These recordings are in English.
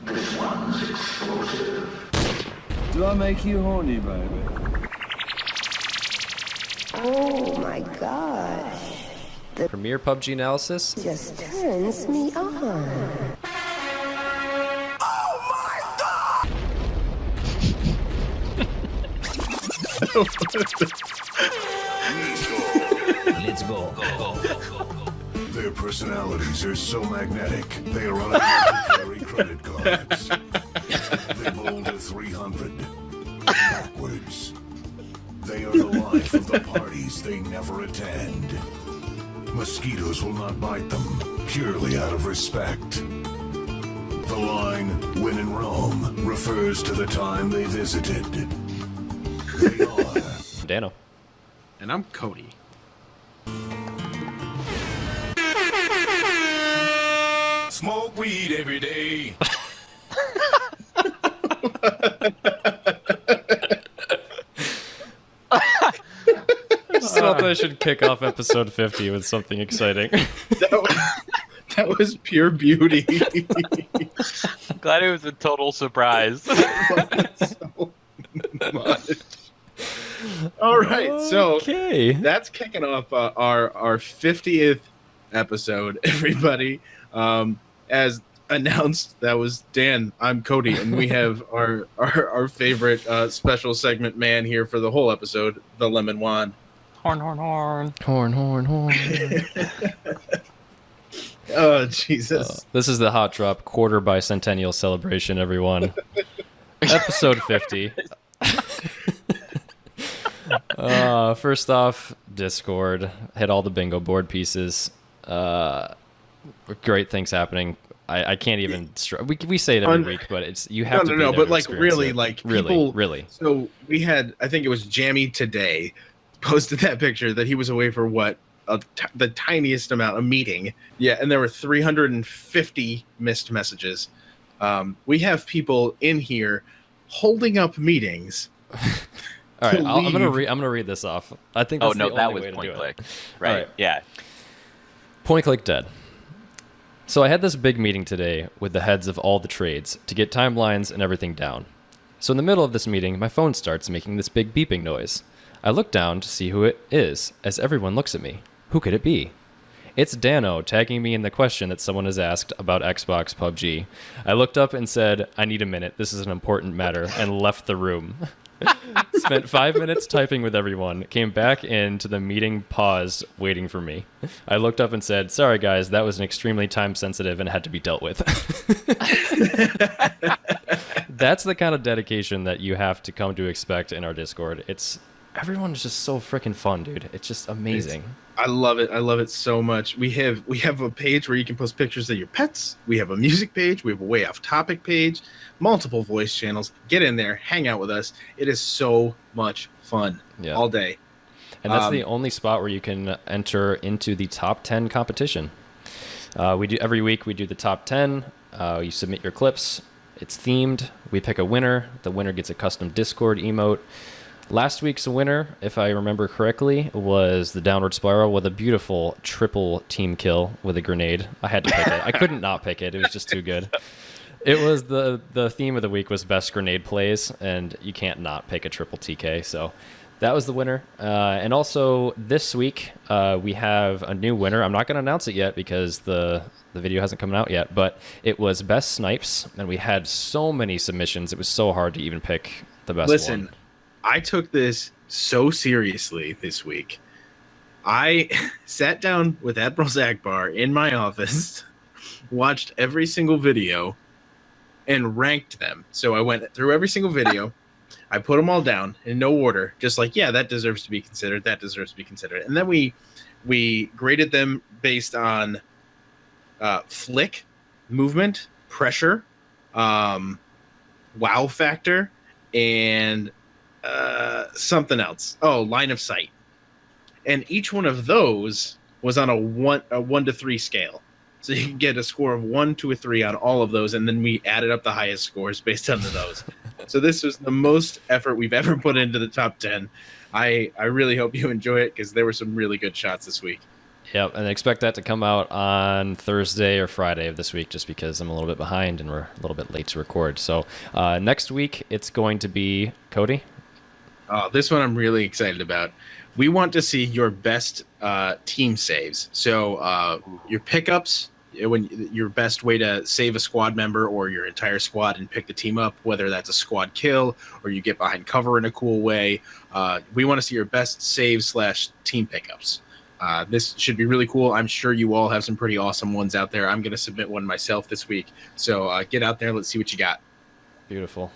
This one's explosive. Do I make you horny, baby? Oh my gosh. Premier PUBG analysis. Just turns me on. Let's go. Their personalities are so magnetic, they are unable to carry credit cards. They boulder 300 backwards. They are the life of the parties they never attend. Mosquitoes will not bite them, purely out of respect. The line, when in Rome, refers to the time they visited. They are Dano. And I'm Cody. smoke weed every day. I just thought I should kick off episode 50 with something exciting. That was pure beauty. Glad it was a total surprise. So much. All right, so Okay. that's kicking off our 50th episode, everybody. As announced, that was Dan. I'm Cody, and we have our favorite special segment man here for the whole episode, the Lemon Wand. Horn, horn, horn. Horn, horn, horn. Oh, Jesus. This is the HOTDROP Quarter-Bicentennial Celebration, everyone. Episode 50. First off, Discord. Hit all the bingo board pieces. Great things happening. I can't even... We say it every week, but it's you have to be there but to like experience really, it. like really, people, So we had, I think it was Jammy Today, posted that picture that he was away for what? The tiniest amount of meeting. Yeah, and there were 350 missed messages. We have people in here holding up meetings. All right, I'm gonna read this off. I think that's the only that was way to point do click. it. Right. All right. Yeah. Point click dead. So I had this big meeting today with the heads of all the trades to get timelines and everything down. So in the middle of this meeting, my phone starts making this big beeping noise. I look down to see who it is, as everyone looks at me. Who could it be? It's Dano tagging me in the question that someone has asked about Xbox PUBG. I looked up and said, I need a minute, this is an important matter, and left the room. Spent 5 minutes typing with everyone, came back into the meeting, paused, waiting for me. I looked up and said, sorry guys, that was an extremely time sensitive and had to be dealt with. That's the kind of dedication that you have to come to expect in our Discord. Everyone is just so freaking fun, dude. It's just amazing. I love it. I love it so much. We have a page where you can post pictures of your pets. We have a music page. We have a way off topic page, multiple voice channels. Get in there, hang out with us. It is so much fun all day. And that's the only spot where you can enter into the top 10 competition. We do every week. We do the top 10. You submit your clips. It's themed. We pick a winner. The winner gets a custom Discord emote. Last week's winner, if I remember correctly, was the Downward Spiral with a beautiful triple team kill with a grenade. I had to pick it. I couldn't not pick it. It was just too good. It was the theme of the week was best grenade plays, and you can't not pick a triple TK. So that was the winner. And also this week we have a new winner. I'm not going to announce it yet because the video hasn't come out yet, but it was best snipes, and we had so many submissions. It was so hard to even pick the best one. I took this so seriously this week. I sat down with Admiral Zagbar in my office, watched every single video, and ranked them. So I went through every single video. I put them all down in no order, just like, yeah, that deserves to be considered. That deserves to be considered. And then we graded them based on flick, movement, pressure, wow factor, and something else. Oh, line of sight. And each one of those was on a 1 to 3 scale. So you can get a score of 1 to a 3 on all of those, and then we added up the highest scores based on those. So this was the most effort we've ever put into the top 10. I really hope you enjoy it because there were some really good shots this week. Yep, and I expect that to come out on Thursday or Friday of this week, just because I'm a little bit behind and we're a little bit late to record. So next week, it's going to be Cody. This one I'm really excited about. We want to see your best team saves. So your pickups, your best way to save a squad member or your entire squad and pick the team up, whether that's a squad kill or you get behind cover in a cool way. We want to see your best save / team pickups. This should be really cool. I'm sure you all have some pretty awesome ones out there. I'm going to submit one myself this week. So get out there. Let's see what you got. Beautiful.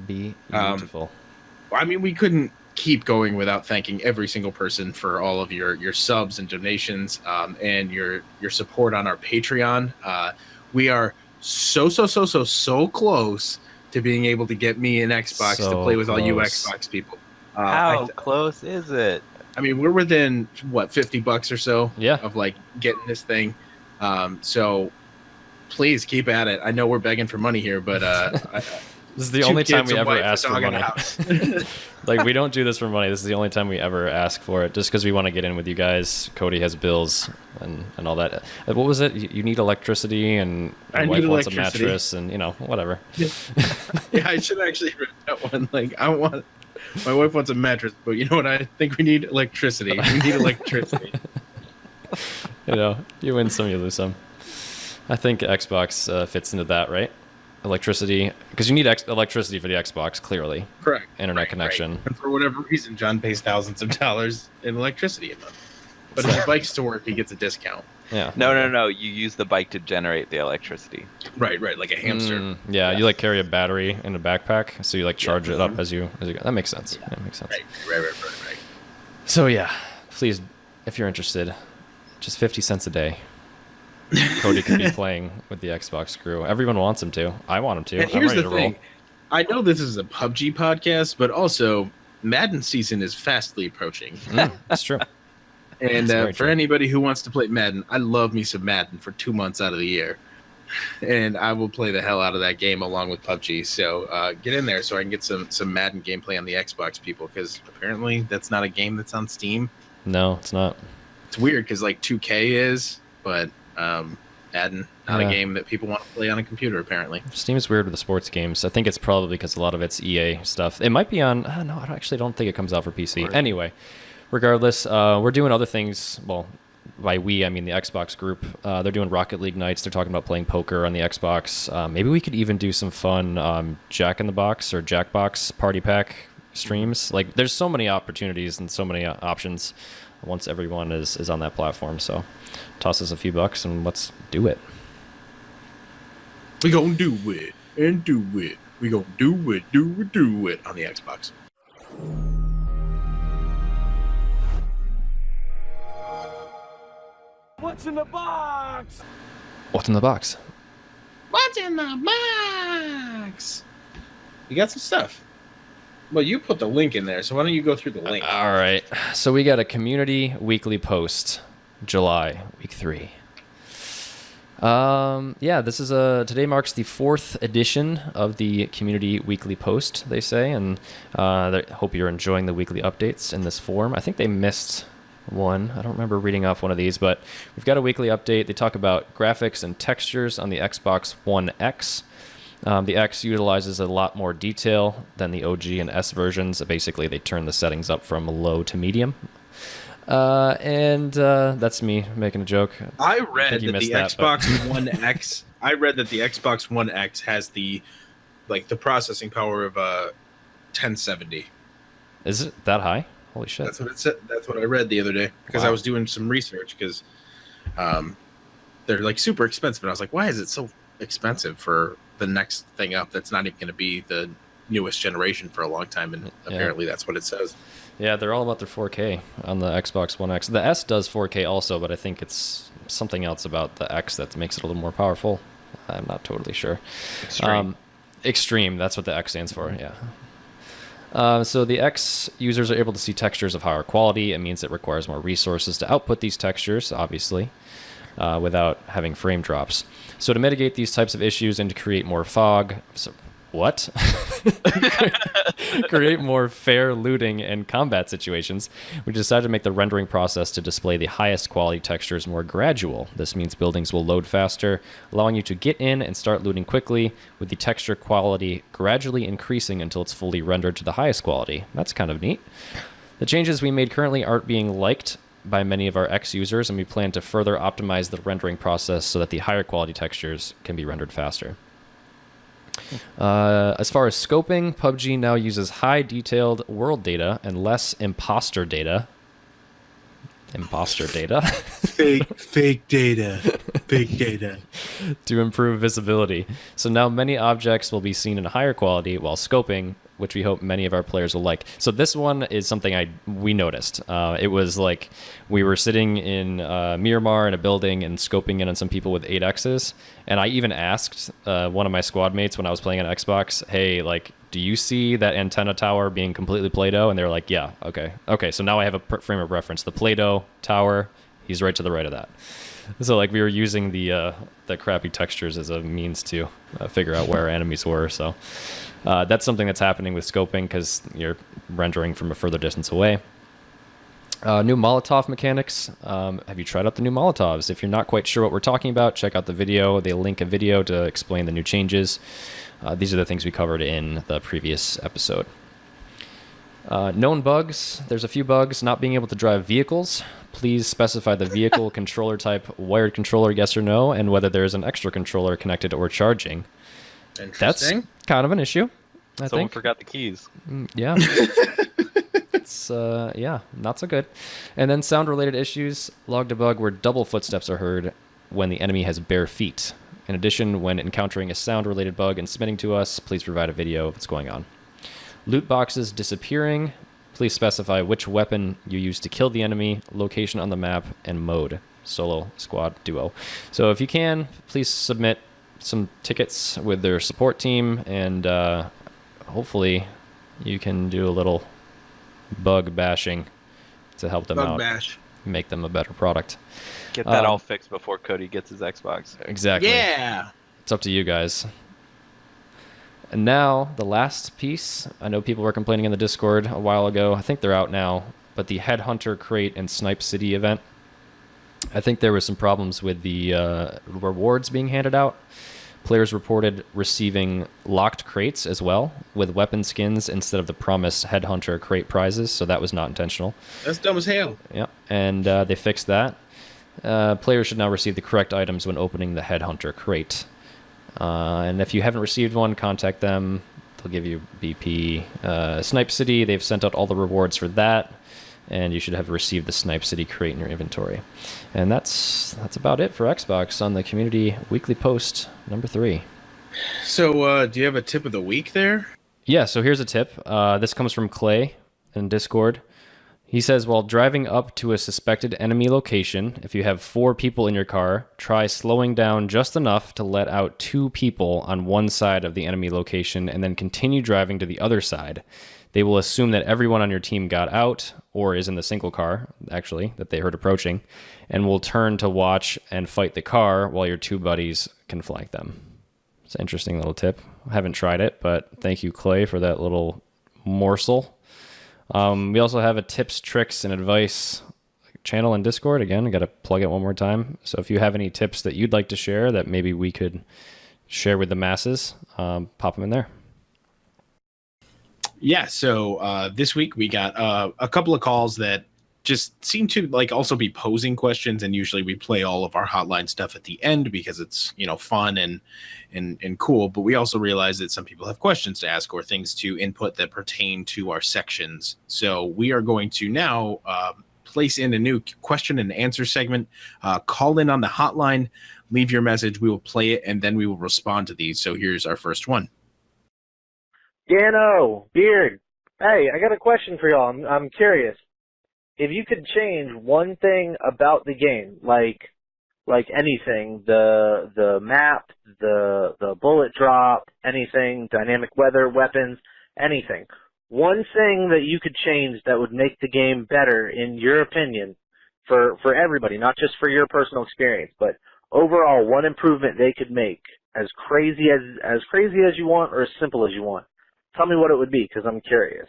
Beautiful. I mean, we couldn't keep going without thanking every single person for all of your subs and donations and your support on our Patreon. We are so close to being able to get me an Xbox to play with all you Xbox people. How close is it? I mean, we're within what, $50 or so of like getting this thing. So please keep at it. I know we're begging for money here, but this is the only time we ever ask for money. Like, we don't do this for money. This is the only time we ever ask for it, just because we want to get in with you guys. Cody has bills and all that. What was it? You need electricity, and my wife wants a mattress, and whatever. Yeah, I should actually read that one. Like, my wife wants a mattress, but you know what? I think we need electricity. We need electricity. You win some, you lose some. I think Xbox fits into that, right? Electricity, because you need electricity for the Xbox, clearly. Correct. Internet connection. Right. And for whatever reason, John pays thousands of dollars in electricity a month. But if he bikes to work, he gets a discount. Yeah. No. You use the bike to generate the electricity. Right. Like a hamster. Yeah, you carry a battery in a backpack, so you charge it up as you go. That makes sense. Yeah. That makes sense. Right. So yeah, please, if you're interested, just 50 cents a day. Cody could be playing with the Xbox crew. Everyone wants him to. I want him to. And here's the thing. I know this is a PUBG podcast, but also Madden season is fastly approaching. That's true. And for anybody who wants to play Madden, I love me some Madden for 2 months out of the year. And I will play the hell out of that game along with PUBG. So get in there so I can get some Madden gameplay on the Xbox, people, because apparently that's not a game that's on Steam. No, it's not. It's weird because 2K is, but Madden, not a game that people want to play on a computer, apparently. Steam is weird with the sports games. I think it's probably because a lot of it's EA stuff. It might be on... no, I actually don't think it comes out for PC. Right. Anyway, regardless, we're doing other things. Well, by we, I mean the Xbox group. They're doing Rocket League nights. They're talking about playing poker on the Xbox. Maybe we could even do some fun Jack-in-the-Box or Jackbox party pack streams. There's so many opportunities and so many options once everyone is on that platform. So toss us a few bucks and let's do it. We gonna do it and do it. We gonna do it on the Xbox. What's in the box? What's in the box? What's in the box? You got some stuff. Well, you put the link in there, so why don't you go through the link? All right. So we got a community weekly post, July, week 3. This is today marks the 4th edition of the community weekly post, they say, and I hope you're enjoying the weekly updates in this form. I think they missed one. I don't remember reading off one of these, but we've got a weekly update. They talk about graphics and textures on the Xbox One X. The X utilizes a lot more detail than the OG and S versions. Basically, they turn the settings up from low to medium. And that's me making a joke. I read that the Xbox One X. I read that the Xbox One X has the processing power of 1070. Is it that high? Holy shit! That's what it said. That's what I read the other day because I was doing some research because they're super expensive, and I was like, why is it so expensive for the next thing up that's not even going to be the newest generation for a long time? And apparently that's what it says. Yeah, they're all about their 4K on the Xbox One X. The S does 4K also, but I think it's something else about the X that makes it a little more powerful. I'm not totally sure. Extreme, that's what the X stands for, yeah. So the X users are able to see textures of higher quality. It means it requires more resources to output these textures, obviously, without having frame drops. So to mitigate these types of issues and to create more fog, What? Create more fair looting and combat situations. We decided to make the rendering process to display the highest quality textures more gradual. This means buildings will load faster, allowing you to get in and start looting quickly, with the texture quality gradually increasing until it's fully rendered to the highest quality. That's kind of neat. The changes we made currently aren't being liked by many of our X users, and we plan to further optimize the rendering process so that the higher quality textures can be rendered faster. As far as scoping, PUBG now uses high detailed world data and less imposter data. Fake data. Big data. To improve visibility. So now many objects will be seen in higher quality while scoping, which we hope many of our players will like. So this one is something we noticed. It was like we were sitting in Miramar in a building and scoping in on some people with 8Xs, and I even asked one of my squad mates when I was playing on Xbox, hey, like, do you see that antenna tower being completely Play-Doh? And they were like, yeah, okay. So now I have a frame of reference. The Play-Doh tower, he's right to the right of that. So like we were using the crappy textures as a means to figure out where our enemies were. So that's something that's happening with scoping because you're rendering from a further distance away. New Molotov mechanics. Have you tried out the new Molotovs? If you're not quite sure what we're talking about, check out the video. They link a video to explain the new changes. These are the things we covered in the previous episode. Known bugs. There's a few bugs. Not being able to drive vehicles. Please specify the vehicle controller type, wired controller, yes or no, and whether there's an extra controller connected or charging. That's kind of an issue, I Someone think. forgot the keys. Yeah. It's, not so good. And then sound-related issues. Logged a bug where double footsteps are heard when the enemy has bare feet. In addition, when encountering a sound-related bug and submitting to us, please provide a video of what's going on. Loot boxes disappearing. Please specify which weapon you use to kill the enemy, location on the map, and mode. Solo, squad, duo. So if you can, please submit some tickets with their support team, and hopefully you can do a little bug bashing to help them out. Make them a better product. Get that all fixed before Cody gets his Xbox. Exactly. Yeah. It's up to you guys. And now, the last piece. I know people were complaining in the Discord a while ago. I think they're out now. But the Headhunter Crate and Snipe City event. I think there were some problems with the rewards being handed out. Players reported receiving locked crates as well, with weapon skins instead of the promised Headhunter Crate prizes, so that was not intentional. That's dumb as hell. Yeah, and they fixed that. Players should now receive the correct items when opening the Headhunter Crate. And if you haven't received one, contact them. They'll give you BP. Snipe City, they've sent out all the rewards for that, and you should have received the Snipe City crate in your inventory. And that's about it for Xbox on the Community Weekly Post number 3. So, do you have a tip of the week there? Yeah, so here's a tip. This comes from Clay in Discord. He says, while driving up to a suspected enemy location, if you have 4 people in your car, try slowing down just enough to let out 2 people on one side of the enemy location and then continue driving to the other side. They will assume that everyone on your team got out or is in the single car, actually, that they heard approaching, and will turn to watch and fight the car while your 2 buddies can flank them. It's an interesting little tip. I haven't tried it, but thank you, Clay, for that little morsel. We also have a tips, tricks, and advice channel in Discord. Again, I got to plug it one more time. So if you have any tips that you'd like to share that maybe we could share with the masses, pop them in there. Yeah, so this week we got a couple of calls that just seem to like also be posing questions, and usually we play all of our hotline stuff at the end because it's, you know, fun and cool, but we also realize that some people have questions to ask or things to input that pertain to our sections. So we are going to now place in a new question and answer segment. Call in on the hotline, leave your message, we will play it, and then we will respond to these. So here's our first one. Dano, Beard, hey, I got a question for y'all. I'm curious. If you could change one thing about the game, like anything, the map, the bullet drop, anything, dynamic weather, weapons, anything, one thing that you could change that would make the game better, in your opinion, for everybody, not just for your personal experience, but overall, one improvement they could make, as crazy as you want or as simple as you want. Tell me what it would be, because I'm curious.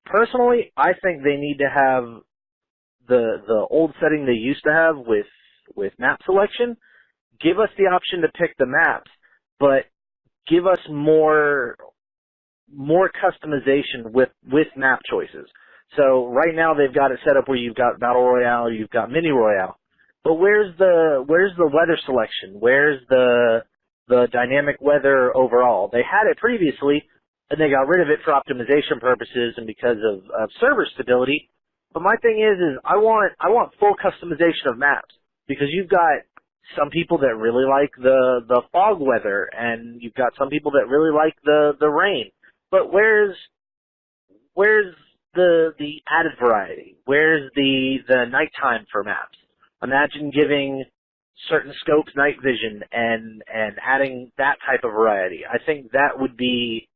Personally, I think they need to have the old setting they used to have with map selection. Give us the option to pick the maps, but give us more customization with map choices. So right now they've got it set up where you've got Battle Royale, you've got Mini Royale. But where's the weather selection? Where's the dynamic weather overall? They had it previously, and they got rid of it for optimization purposes and because of server stability. But my thing is I want full customization of maps, because you've got some people that really like the fog weather, and you've got some people that really like the rain. But where's the added variety? Where's the nighttime for maps? Imagine giving certain scopes night vision and adding that type of variety. I think that would be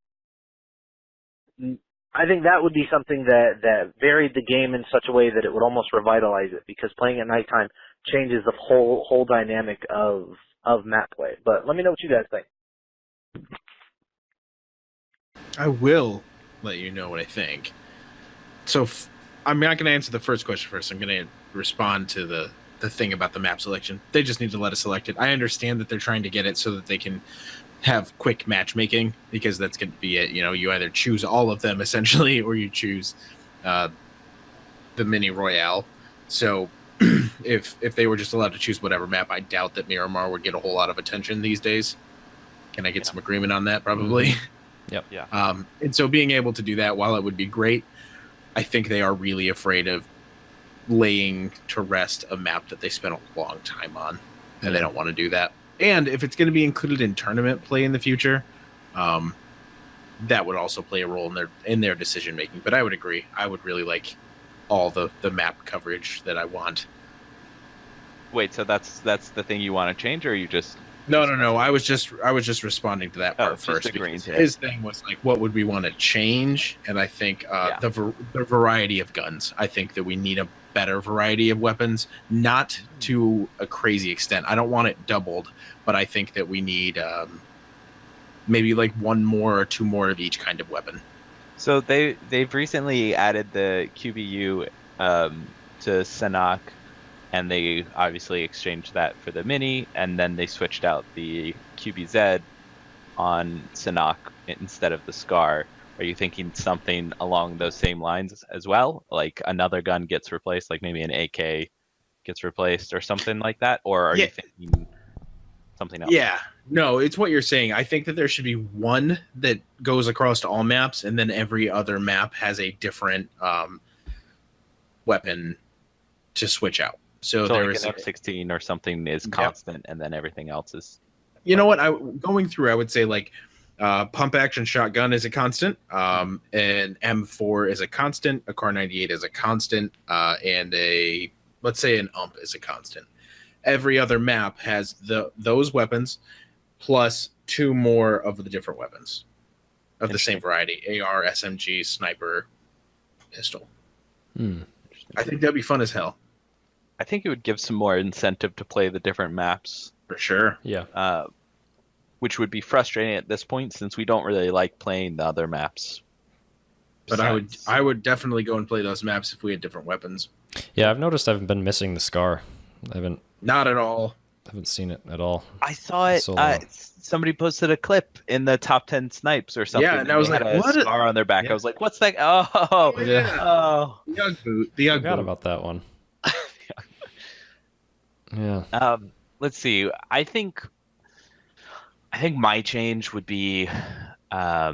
something that varied the game in such a way that it would almost revitalize it, because playing at nighttime changes the whole dynamic of map play. But let me know what you guys think. I will let you know what I think. So I'm not going to answer the first question first. I'm going to respond to the thing about the map selection. They just need to let us select it. I understand that they're trying to get it so that they can have quick matchmaking, because that's going to be it. You know, you either choose all of them essentially, or you choose the Mini Royale. So if they were just allowed to choose whatever map, I doubt that Miramar would get a whole lot of attention these days. Can I get some agreement on that? Probably. Yep. Yeah. And so being able to do that, while it would be great, I think they are really afraid of laying to rest a map that they spent a long time on, and they don't want to do that. And if it's going to be included in tournament play in the future, that would also play a role in their decision making. But I would agree. I would really like all the map coverage that I want. Wait, so that's the thing you want to change, or you just? No. I was just responding to that part first. Agreeing to his thing was like, what would we want to change? And I think the variety of guns. I think that we need a better variety of weapons, not to a crazy extent. I don't want it doubled, but I think that we need maybe like one more or two more of each kind of weapon. So they've recently added the QBU to Sanhok, and they obviously exchanged that for the Mini, and then they switched out the QBZ on Sanhok instead of the Scar. Are you thinking something along those same lines as well? Like another gun gets replaced, like maybe an AK gets replaced or something like that? Or are you thinking something else? Yeah, no, it's what you're saying. I think that there should be one that goes across to all maps, and then every other map has a different weapon to switch out. So like there's an M16 or something is constant, and then everything else is. You know what? Going through, I would say like pump action shotgun is a constant, and M4 is a constant, a Car 98 is a constant, and let's say an UMP is a constant. Every other map has those weapons plus two more of the different weapons of the same variety: AR, SMG, sniper, pistol. I think that'd be fun as hell. I think it would give some more incentive to play the different maps. For sure. Yeah. Which would be frustrating at this point, since we don't really like playing the other maps. But I would definitely go and play those maps if we had different weapons. Yeah, I've noticed I've been missing the Scar. Not at all. I haven't seen it at all. I saw it. Somebody posted a clip in the top 10 snipes or something. Yeah, and I was like, what? A scar on their back. Yeah. I was like, what's that? Oh, yeah. Oh. The Ugg boot. The Ugg I forgot boot. about that one. Yeah. Let's see. I think my change would be, I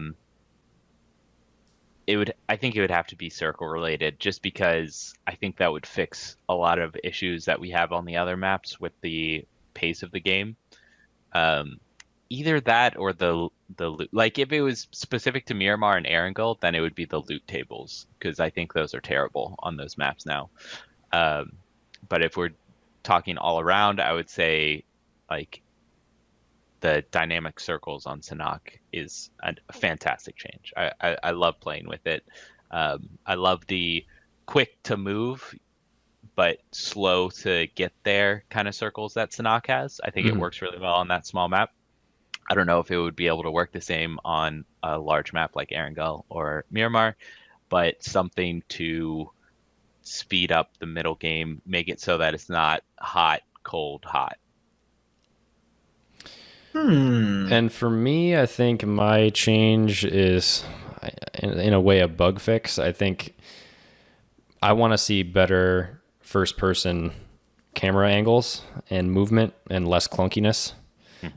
think it would have to be circle related, just because I think that would fix a lot of issues that we have on the other maps with the pace of the game. Either that or the loot. Like if it was specific to Miramar and Erangel, then it would be the loot tables, because I think those are terrible on those maps now. But if we're talking all around, I would say like the dynamic circles on Sanhok is a fantastic change. I love playing with it. I love the quick to move but slow to get there kind of circles that Sanhok has. I think it works really well on that small map. I don't know if it would be able to work the same on a large map like Erangel or Miramar, but something to speed up the middle game, make it so that it's not hot, cold, hot. And for me, I think my change is, in a way, a bug fix. I think I want to see better first-person camera angles and movement and less clunkiness.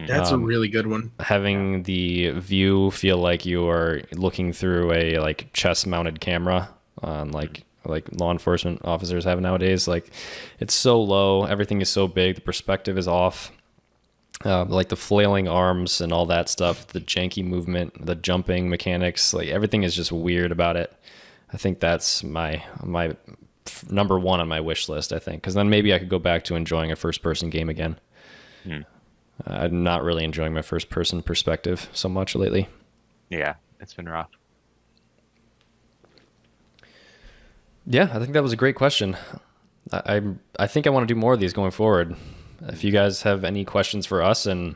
That's a really good one. Having the view feel like you are looking through a like chest-mounted camera, like law enforcement officers have nowadays. Like, it's so low, everything is so big, the perspective is off. Like the flailing arms and all that stuff, the janky movement, the jumping mechanics, like everything is just weird about it. I think that's my number one on my wish list, I think, because then maybe I could go back to enjoying a first-person game again. I'm not really enjoying my first-person perspective so much lately. Yeah, it's been rough. Yeah, I think that was a great question. I think I want to do more of these going forward. If you guys have any questions for us and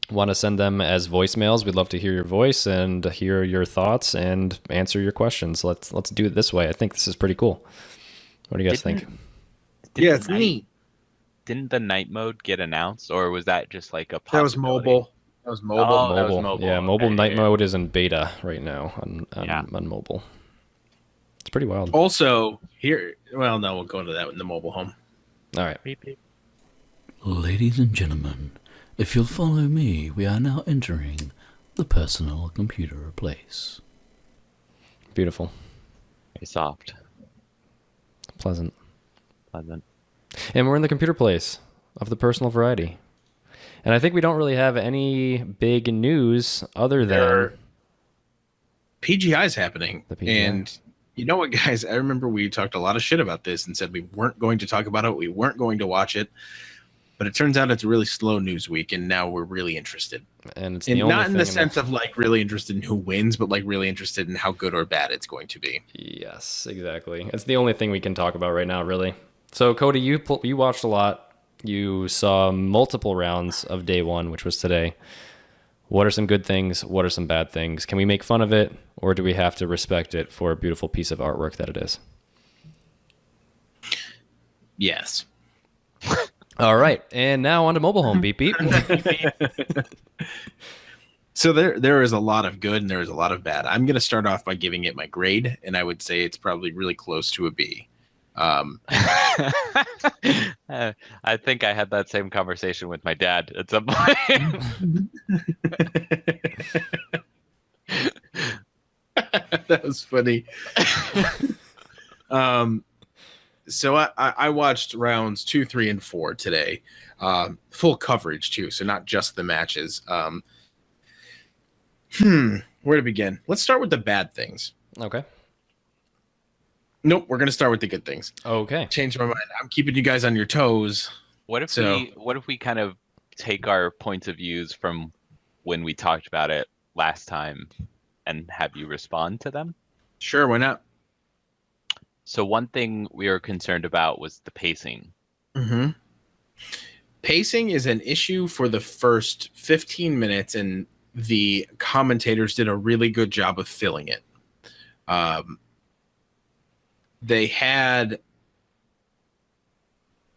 want to send them as voicemails, we'd love to hear your voice and hear your thoughts and answer your questions. Let's do it this way. I think this is pretty cool. What do you guys think? Yeah, it's neat. Didn't the night mode get announced, or was that just like a That was possibility? mobile. That was mobile. Oh, that was mobile. Yeah, mobile Okay, night yeah. mode is in beta right now on Yeah. mobile. It's pretty wild. Also, here, well, no, we'll go into that in the mobile home. All right. Beep, beep. Ladies and gentlemen, if you'll follow me, we are now entering the personal computer place. Beautiful. Very soft. Pleasant. Pleasant. And we're in the computer place of the personal variety. And I think we don't really have any big news other than PGI's happening. The PGI. And you know what, guys? I remember we talked a lot of shit about this and said we weren't going to talk about it. We weren't going to watch it. But it turns out it's a really slow news week, and now we're really interested. and it's And the only not in the thing sense of like really interested in who wins, but like really interested in how good or bad it's going to be. Yes, exactly. It's the only thing we can talk about right now, really. So, Cody, you watched a lot. You saw multiple rounds of day one, which was today. What are some good things? What are some bad things? Can we make fun of it, or do we have to respect it for a beautiful piece of artwork that it is? Yes. All right, and now on to mobile home. Beep beep. So there is a lot of good and there is a lot of bad. I'm going to start off by giving it my grade, and I would say it's probably really close to a B. I think I had that same conversation with my dad at some point. That was funny. So I watched rounds 2, 3, and 4 today. Full coverage too, so not just the matches. Where to begin? Let's start with the bad things. Okay. Nope, we're gonna start with the good things. Okay. Changed my mind. I'm keeping you guys on your toes. What if So- we kind of take our points of views from when we talked about it last time and have you respond to them? Sure, why not? So one thing we were concerned about was the pacing. Mm-hmm. Pacing is an issue for the first 15 minutes, and the commentators did a really good job of filling it. They had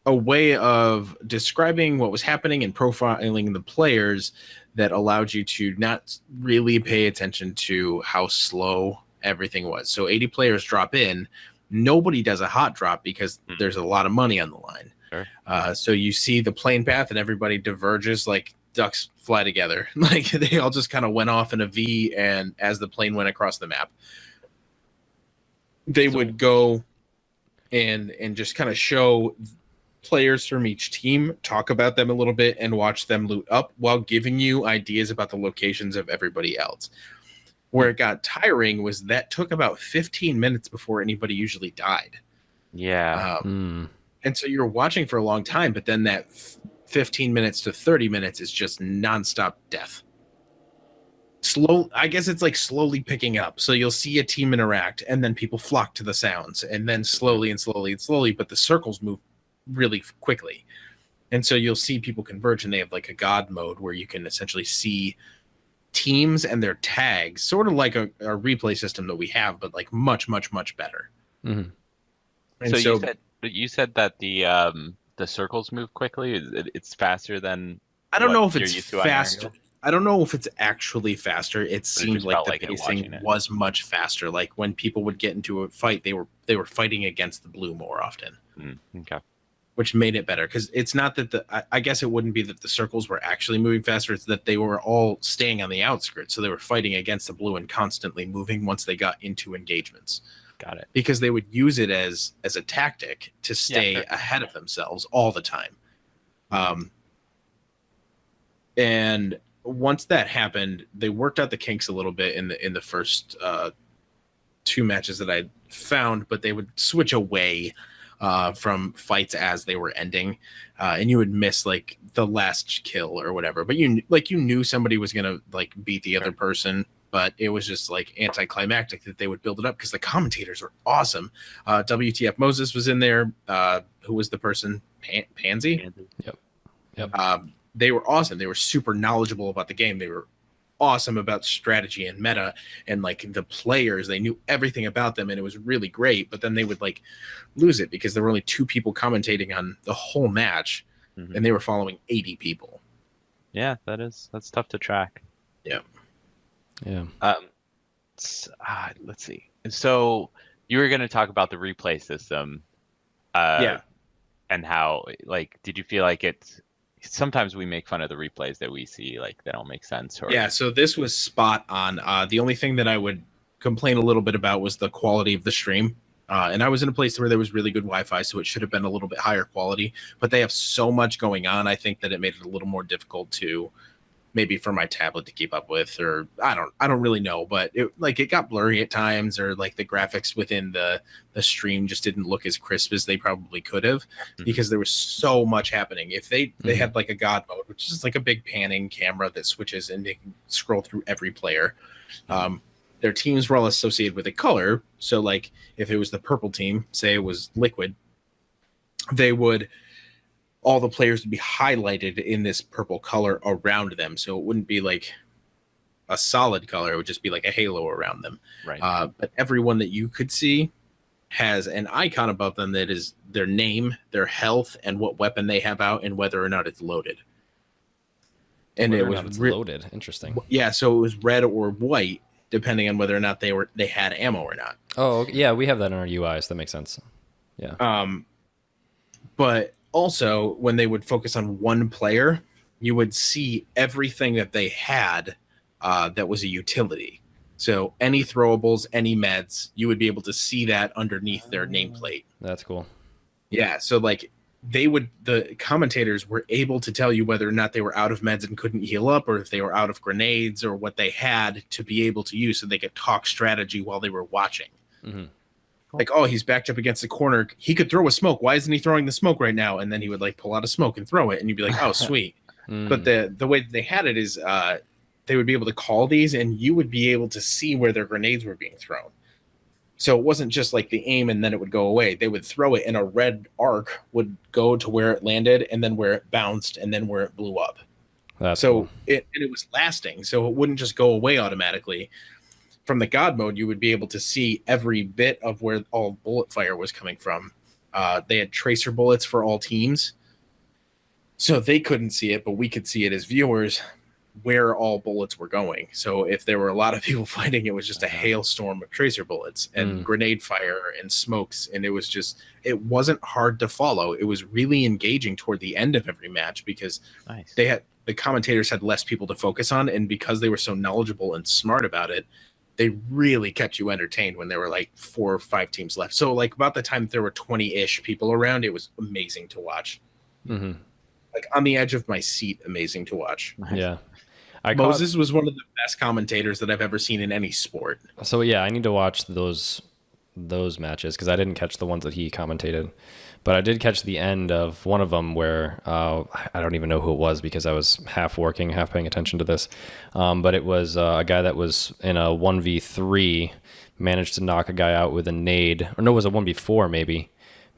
a way of describing what was happening and profiling the players that allowed you to not really pay attention to how slow everything was. So 80 players drop in. Nobody does a hot drop because there's a lot of money on the line. Sure. So you see the plane path and everybody diverges like ducks fly together. Like they all just kind of went off in a V, and as the plane went across the map, they would go and just kind of show players from each team, talk about them a little bit, and watch them loot up while giving you ideas about the locations of everybody else. Where it got tiring was that took about 15 minutes before anybody usually died. Yeah. And so you're watching for a long time, but then that 15 minutes to 30 minutes is just nonstop death. Slow, I guess it's like slowly picking up. So you'll see a team interact, and then people flock to the sounds, and then slowly and slowly and slowly, but the circles move really quickly. And so you'll see people converge, and they have like a God mode where you can essentially see teams and their tags, sort of like a replay system that we have, but like much, much, much better. Mm-hmm. And So you said that the circles move quickly. It's faster than. I don't know if you're it's used to on faster. Unreal? I don't know if it's actually faster. It seemed just like felt the like it pacing watching it. was much faster. Like when people would get into a fight, they were fighting against the blue more often, Okay. which made it better. Because it's not that I guess it wouldn't be that the circles were actually moving faster. It's that they were all staying on the outskirts, so they were fighting against the blue and constantly moving once they got into engagements. Got it. Because they would use it as a tactic to stay sure. ahead of themselves all the time. And once that happened, they worked out the kinks a little bit in the first 2 matches that I found, but they would switch away from fights as they were ending, and you would miss like the last kill or whatever. But you knew somebody was gonna like beat the other person, but it was just like anticlimactic that they would build it up because the commentators were awesome. WTF Moses was in there. Who was the person? Pansy. Yep. They were awesome. They were super knowledgeable about the game. They were awesome about strategy and meta and like the players. They knew everything about them, and it was really great. But then they would like lose it because there were only 2 people commentating on the whole match, and they were following 80 people. Yeah, that's tough to track. Yeah. Let's see. So you were going to talk about the replay system. And how, like, did you feel like sometimes we make fun of the replays that we see, like they don't make sense? Yeah, so this was spot on. The only thing that I would complain a little bit about was the quality of the stream. And I was in a place where there was really good Wi-Fi, so it should have been a little bit higher quality. But they have so much going on, I think that it made it a little more difficult to maybe for my tablet to keep up with, or I don't really know, but it got blurry at times, or like the graphics within the stream just didn't look as crisp as they probably could have, because there was so much happening. If they had like a God mode, which is like a big panning camera that switches and they can scroll through every player. Their teams were all associated with a color. So like if it was the purple team, say it was Liquid, all the players would be highlighted in this purple color around them. So it wouldn't be like a solid color. It would just be like a halo around them. Right. But everyone that you could see has an icon above them that is their name, their health, and what weapon they have out, and whether or not it's loaded. And Whether it or was not it's loaded. Interesting. Yeah, so it was red or white, depending on whether or not they had ammo or not. Oh, yeah, we have that in our UIs. That makes sense. Yeah. But also, when they would focus on one player, you would see everything that they had that was a utility. So any throwables, any meds, you would be able to see that underneath their nameplate. That's cool. Yeah, so like the commentators were able to tell you whether or not they were out of meds and couldn't heal up, or if they were out of grenades, or what they had to be able to use, so they could talk strategy while they were watching. Like, oh, he's backed up against the corner. He could throw a smoke. Why isn't he throwing the smoke right now? And then he would like pull out a smoke and throw it, and you'd be like, oh, sweet. But the way that they had it is they would be able to call these, and you would be able to see where their grenades were being thrown. So it wasn't just like the aim and then it would go away. They would throw it, and a red arc would go to where it landed, and then where it bounced, and then where it blew up. That's cool. it was lasting, so it wouldn't just go away automatically. From the God mode, you would be able to see every bit of where all bullet fire was coming from. They had tracer bullets for all teams, so they couldn't see it, but we could see it as viewers where all bullets were going. So if there were a lot of people fighting, it was just a hailstorm of tracer bullets and grenade fire and smokes, and it wasn't hard to follow. It was really engaging toward the end of every match, because the commentators had less people to focus on, and because they were so knowledgeable and smart about it, they really kept you entertained when there were like 4 or 5 teams left. So like about the time there were 20-ish people around, it was amazing to watch. Like on the edge of my seat, amazing to watch. Yeah. Moses was one of the best commentators that I've ever seen in any sport. So yeah, I need to watch those matches, because I didn't catch the ones that he commentated, but I did catch the end of one of them where I don't even know who it was, because I was half working, half paying attention to this. But it was a guy that was in a 1v3, managed to knock a guy out with a nade, or no, it was a 1v4 maybe.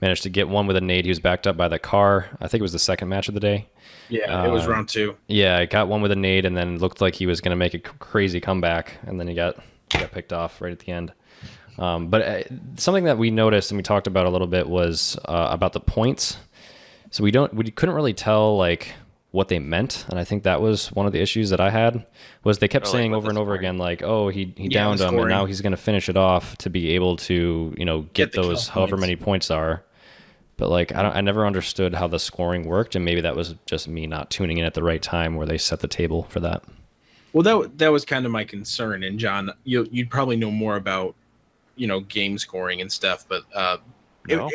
managed to get one with a nade. He was backed up by the car. I think it was the second match of the day. Yeah, it was round 2. Yeah, I got one with a nade, and then looked like he was going to make a crazy comeback, and then he got picked off right at the end. But something that we noticed and we talked about a little bit was about the points. So we couldn't really tell like what they meant, and I think that was one of the issues that I had. Was they kept saying over and over again like, oh, he downed him, and now he's going to finish it off to be able to get those however many points are. But like I never understood how the scoring worked, and maybe that was just me not tuning in at the right time where they set the table for that. Well, that was kind of my concern, and John, you'd probably know more about game scoring and stuff, but No.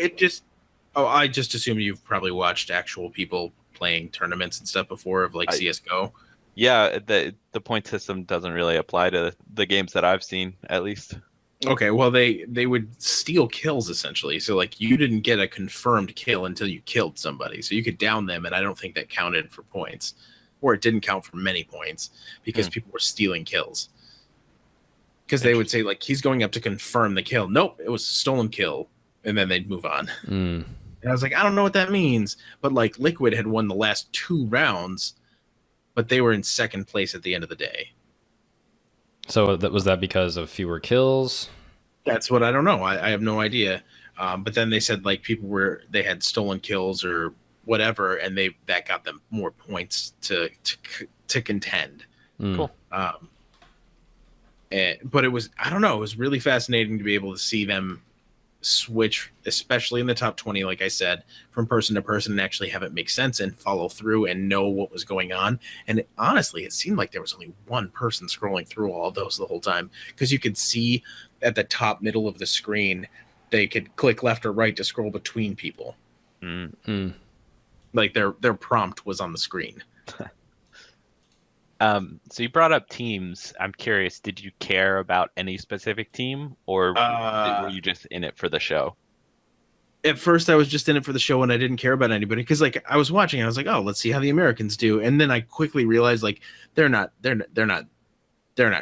I just assume you've probably watched actual people playing tournaments and stuff before of like CS:GO. Yeah, the point system doesn't really apply to the games that I've seen, at least. Okay, well they would steal kills essentially. So like you didn't get a confirmed kill until you killed somebody. So you could down them, and I don't think that counted for points. Or it didn't count for many points because people were stealing kills. Because they would say like he's going up to confirm the kill. Nope, it was a stolen kill, and then they'd move on. And I was like, I don't know what that means. But like Liquid had won the last 2 rounds, but they were in second place at the end of the day. So was that because of fewer kills? That's what I don't know. I have no idea. But then they said like they had stolen kills or whatever, and that got them more points to contend. Cool. But it was, I don't know, it was really fascinating to be able to see them switch, especially in the top 20, like I said, from person to person and actually have it make sense and follow through and know what was going on. And honestly, it seemed like there was only one person scrolling through all those the whole time, because you could see at the top middle of the screen, they could click left or right to scroll between people. Like their prompt was on the screen. So you brought up teams. I'm curious, did you care about any specific team, or were you just in it for the show? At first I was just in it for the show and I didn't care about anybody, because like I was watching, I was like, oh, let's see how the Americans do. And then I quickly realized like they're not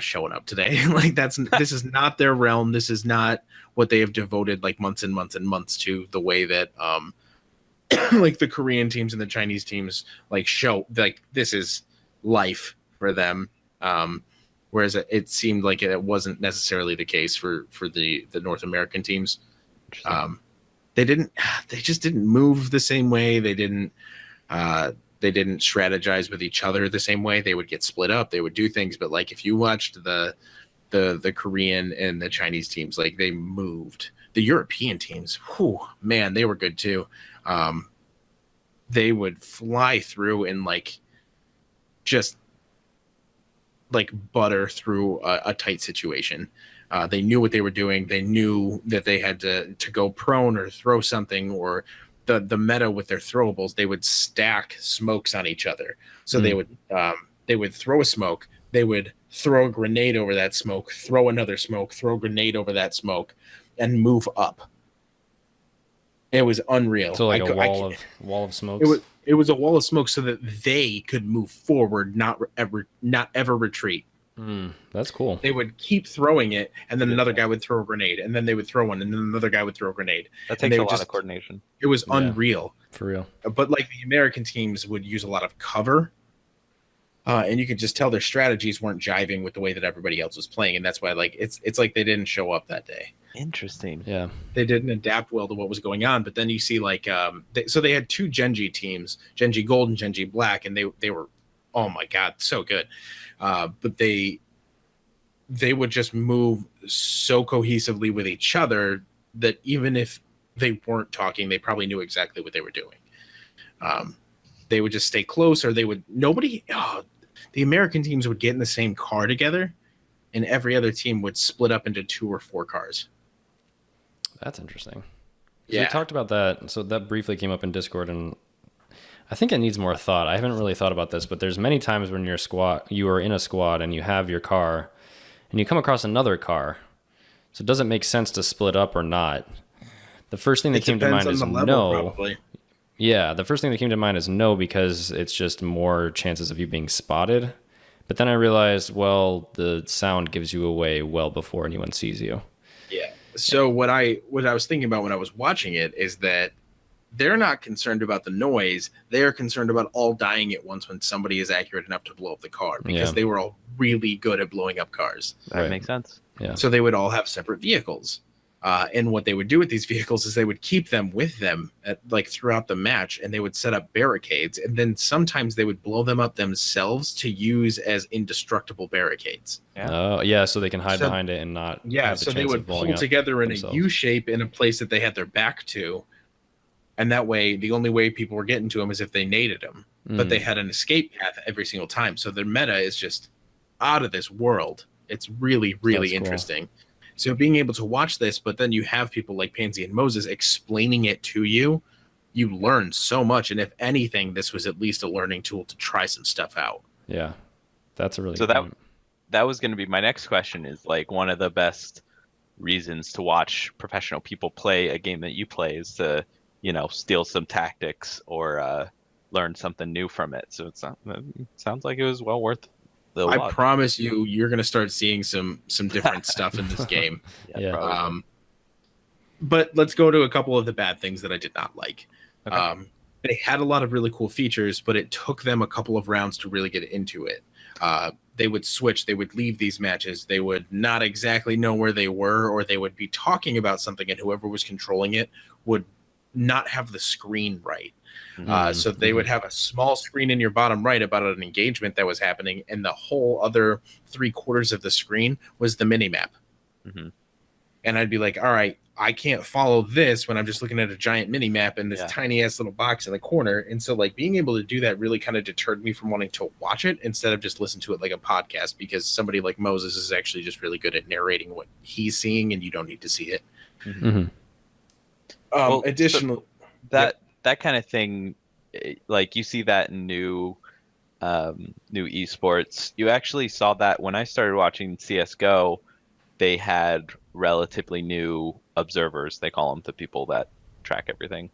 showing up today. Like this is not their realm. This is not what they have devoted like months and months and months to, the way that like the Korean teams and the Chinese teams like show like this is life for them, whereas it seemed like it wasn't necessarily the case for the North American teams. They just didn't move the same way. They didn't strategize with each other the same way. They would get split up, they would do things, but like if you watched the Korean and the Chinese teams, like they moved. The European teams, whew, man, they were good too. They would fly through and like just like butter through a tight situation. They knew what they were doing. They knew that they had to go prone or throw something, or the meta with their throwables, they would stack smokes on each other. So they would throw a smoke, they would throw a grenade over that smoke, throw another smoke, throw a grenade over that smoke, and move up. It was unreal. So like a wall of smokes. It was a wall of smoke so that they could move forward, not ever retreat. That's cool. They would keep throwing it, and then another guy would throw a grenade, and then they would throw one, and then another guy would throw a grenade. That takes a lot of coordination. It was unreal. For real. But like the American teams would use a lot of cover, and you could just tell their strategies weren't jiving with the way that everybody else was playing, and that's why like it's like they didn't show up that day. Interesting. Yeah. They didn't adapt well to what was going on. But then you see like so they had 2 Genji teams, Genji Gold and Genji Black, and they were, oh my god, so good. But they would just move so cohesively with each other that even if they weren't talking, they probably knew exactly what they were doing. They would just stay close, or the American teams would get in the same car together, and every other team would split up into 2 or 4 cars. That's interesting. Yeah. We talked about that. So that briefly came up in Discord, and I think it needs more thought. I haven't really thought about this, but there's many times when you are in a squad and you have your car and you come across another car. So does it make sense to split up or not? The first thing that came to mind is no. Probably. Yeah, the first thing that came to mind is no, because it's just more chances of you being spotted. But then I realized, well, the sound gives you away well before anyone sees you. Yeah. So what I was thinking about when I was watching it is that they're not concerned about the noise. They're concerned about all dying at once when somebody is accurate enough to blow up the car, because they were all really good at blowing up cars. That makes sense. Yeah. So they would all have separate vehicles. And what they would do with these vehicles is they would keep them with them throughout the match, and they would set up barricades, and then sometimes they would blow them up themselves to use as indestructible barricades. Oh, yeah, so they can hide behind it and not. Yeah, have the so they chance would of blowing pull up together in themselves. a U shape in a place that they had their back to, and that way the only way people were getting to them is if they naded them. But they had an escape path every single time, so their meta is just out of this world. It's really, really That's cool. interesting. So being able to watch this, but then you have people like Pansy and Moses explaining it to you, you learn so much. And if anything, this was at least a learning tool to try some stuff out. Yeah, that's a really So good point. that was going to be my next question, is like one of the best reasons to watch professional people play a game that you play is to, steal some tactics or learn something new from it. So it sounds like it was well worth the I watch. promise you're going to start seeing some different stuff in this game. Yeah. But let's go to a couple of the bad things that I did not like. Okay. They had a lot of really cool features, but it took them a couple of rounds to really get into it. They would switch. They would leave these matches. They would not exactly know where they were, or they would be talking about something, and whoever was controlling it would not have the screen right. So they would have a small screen in your bottom right about an engagement that was happening, and the whole other 3/4 of the screen was the mini map. And I'd be like, all right, I can't follow this when I'm just looking at a giant mini map in this tiny ass little box in the corner. And so being able to do that really kind of deterred me from wanting to watch it instead of just listen to it like a podcast, because somebody like Moses is actually just really good at narrating what he's seeing, and you don't need to see it. Additional that kind of thing, like you see that in new esports. You actually saw that when I started watching CS:GO. They had relatively new observers. They call them the people that track everything.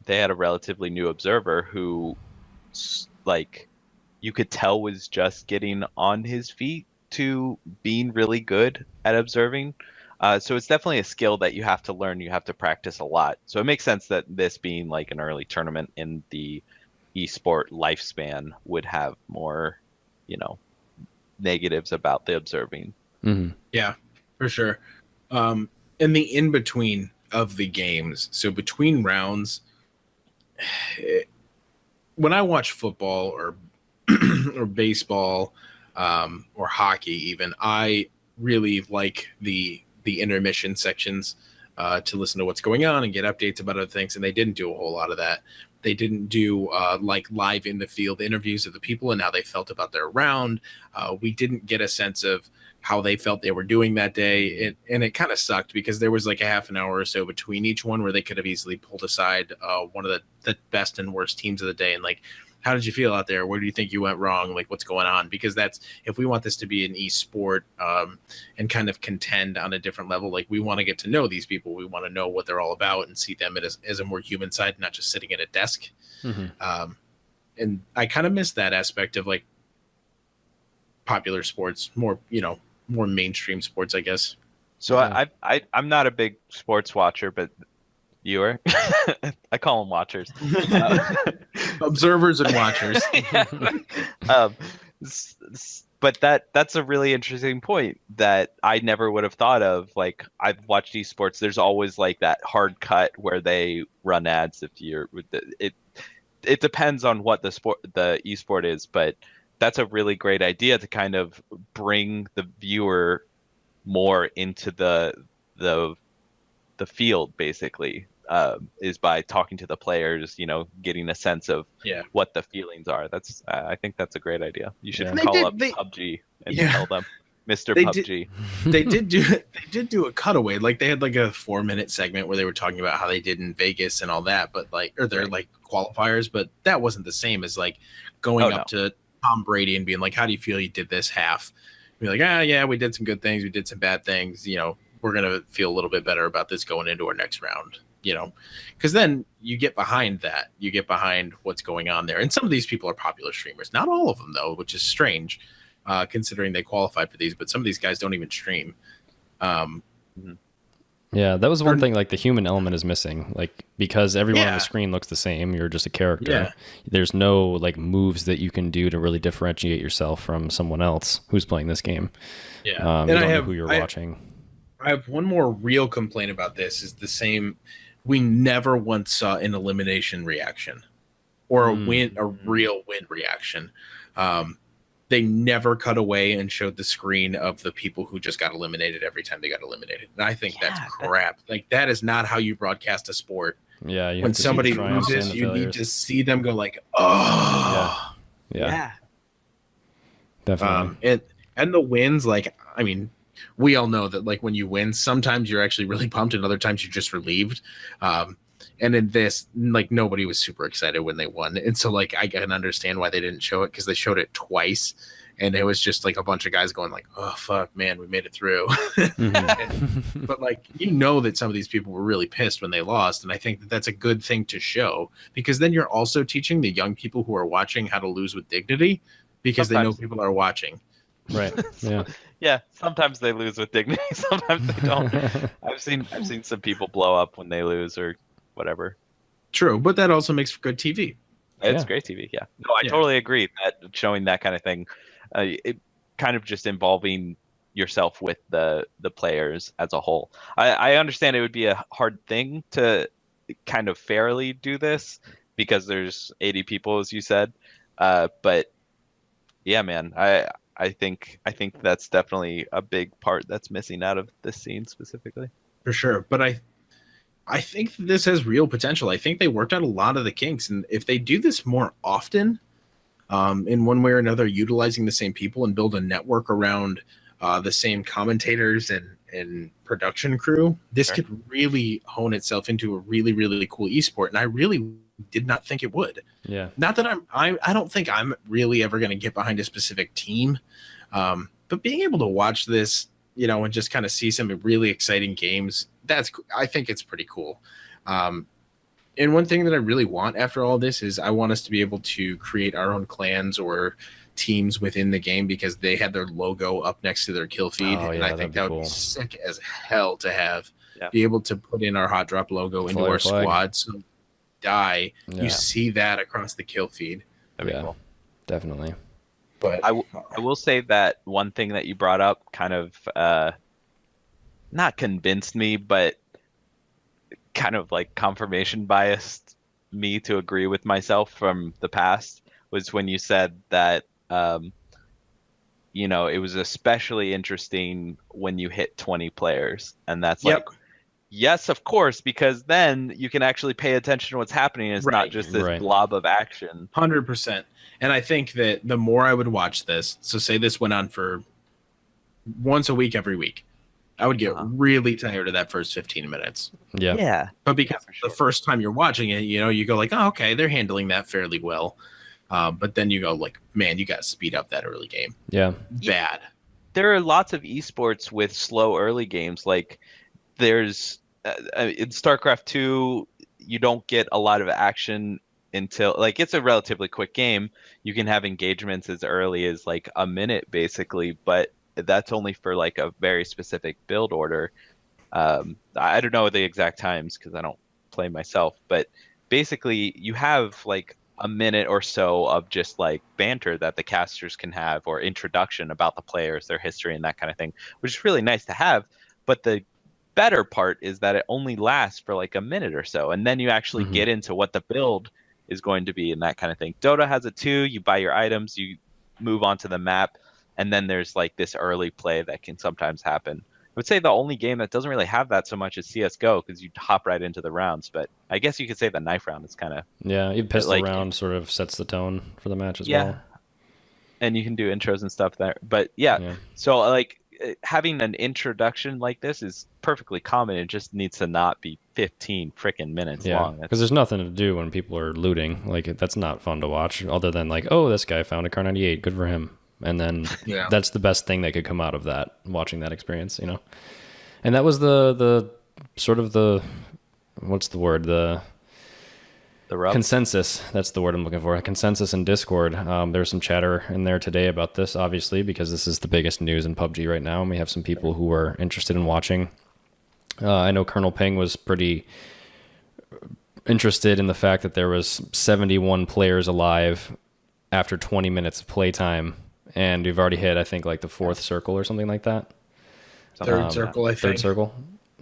They had a relatively new observer who, you could tell was just getting on his feet to being really good at observing. So it's definitely a skill that you have to learn. You have to practice a lot. So it makes sense that this being like an early tournament in the esport lifespan would have more, negatives about the observing. Yeah, for sure. In the in-between of the games, so between rounds, when I watch football or or baseball or hockey even, I really like the intermission sections to listen to what's going on and get updates about other things, and they didn't do a whole lot of that. They didn't do live in the field interviews of the people and how they felt about their round. We didn't get a sense of how they felt they were doing that day. And it kind of sucked because there was like a half an hour or so between each one where they could have easily pulled aside one of the best and worst teams of the day. And how did you feel out there? Where do you think you went wrong? What's going on? Because if we want this to be an esport and kind of contend on a different level, we want to get to know these people. We want to know what they're all about and see them as a more human side, not just sitting at a desk. And I kind of miss that aspect of popular sports, more mainstream sports, I guess. So I'm not a big sports watcher, but you are. I call them watchers. Observers and watchers. But that's a really interesting point that I never would have thought of. I've watched esports. There's always that hard cut where they run ads. It depends on what the esport is, but that's a really great idea to kind of bring the viewer more into the field, basically, is by talking to the players, getting a sense of what the feelings are. I think that's a great idea. You should call up PUBG and tell them, Mr. PUBG. They did do a cutaway. They had a 4-minute segment where they were talking about how they did in Vegas and all that, but their qualifiers, but that wasn't the same as going up to Tom Brady and being how do you feel you did this half? Be yeah, we did some good things, we did some bad things, we're gonna feel a little bit better about this going into our next round, because then you get behind that, you get behind what's going on there. And some of these people are popular streamers, not all of them though, which is strange considering they qualified for these, but some of these guys don't even stream. Yeah, that was one thing. Like the human element is missing. Like because everyone on the screen looks the same, you're just a character. Yeah. There's no like moves that you can do to really differentiate yourself from someone else who's playing this game. Yeah, you don't know who you're watching. I have one more real complaint about this. Is the same. We never once saw an elimination reaction or a real win reaction. They never cut away and showed the screen of the people who just got eliminated every time they got eliminated. And I think that's crap. Like that is not how you broadcast a sport. Yeah. When somebody loses, you need to see them go like, oh. Yeah. Definitely. And the wins, like, I mean, we all know that like when you win, sometimes you're actually really pumped and other times you're just relieved. And in this, like nobody was super excited when they won. And so like I can understand why they didn't show it because they showed it twice. And it was just like a bunch of guys going like, oh, fuck, man, we made it through. But like, you know that some of these people were really pissed when they lost. And I think that that's a good thing to show because then you're also teaching the young people who are watching how to lose with dignity because they know people are watching. Right. Yeah. Yeah. Sometimes they lose with dignity. Sometimes they don't. I've seen some people blow up when they lose or whatever. True, but that also makes for good TV. It's great TV. Yeah. No, I totally agree that showing that kind of thing, it kind of just involving yourself with the players as a whole. I understand it would be a hard thing to kind of fairly do this because there's 80 people, as you said. But yeah, man, I think that's definitely a big part that's missing out of this scene specifically. For sure, but I think this has real potential. I think they worked out a lot of the kinks, and if they do this more often, in one way or another, utilizing the same people and build a network around the same commentators and production crew, this could really hone itself into a really, really cool esport. And I really did not think it would. Yeah. Not that I don't think I'm really ever going to get behind a specific team, but being able to watch this, you know, and just kind of see some really exciting games, I think it's pretty cool. And one thing that I really want after all this is I want us to be able to create our own clans or teams within the game because they had their logo up next to their kill feed. And I think that would be sick as hell to have. Be able to put in our hot drop logo into our squad. So you see that across the kill feed. That'd be cool. Definitely. But I will say that one thing that you brought up kind of not convinced me, but kind of like confirmation biased me to agree with myself from the past was when you said that you know, it was especially interesting when you hit 20 players, and that's like, yes, of course, because then you can actually pay attention to what's happening. It's not just this blob of action. 100%. And I think that the more I would watch this, so say this went on for once a week, every week, I would get really tired of that first 15 minutes. Yeah. But because the first time you're watching it, you know, you go like, oh, okay, they're handling that fairly well. But then you go like, man, you got to speed up that early game. Yeah. Bad. There are lots of esports with slow early games. Like there's in StarCraft 2, you don't get a lot of action until like it's a relatively quick game. You can have engagements as early as like a minute basically, but that's only for like a very specific build order. I don't know the exact times because I don't play myself, but basically you have like a minute or so of just like banter that the casters can have or introduction about the players, their history and that kind of thing, which is really nice to have. But the better part is that it only lasts for like a minute or so. And then you actually get into what the build is going to be and that kind of thing. Dota has it too. You buy your items, you move onto the map, and then there's like this early play that can sometimes happen. I would say the only game that doesn't really have that so much is CSGO because you hop right into the rounds. But I guess you could say the knife round is kind of... Yeah, even pistol round sort of sets the tone for the match as well. And you can do intros and stuff there. But yeah, so like having an introduction like this is perfectly common. It just needs to not be 15 freaking minutes long. Because there's nothing to do when people are looting. Like that's not fun to watch other than like, oh, this guy found a Car 98. Good for him. And then that's the best thing that could come out of that, watching that experience, you know? And that was the sort of the, what's the word? The consensus. That's the word I'm looking for. A consensus in Discord. There's some chatter in there today about this, obviously, because this is the biggest news in PUBG right now. And we have some people who are interested in watching. I know Colonel Ping was pretty interested in the fact that there was 71 players alive after 20 minutes of playtime, and we've already hit, I think, like the 4th circle or something like that. Third circle, I think. Third circle.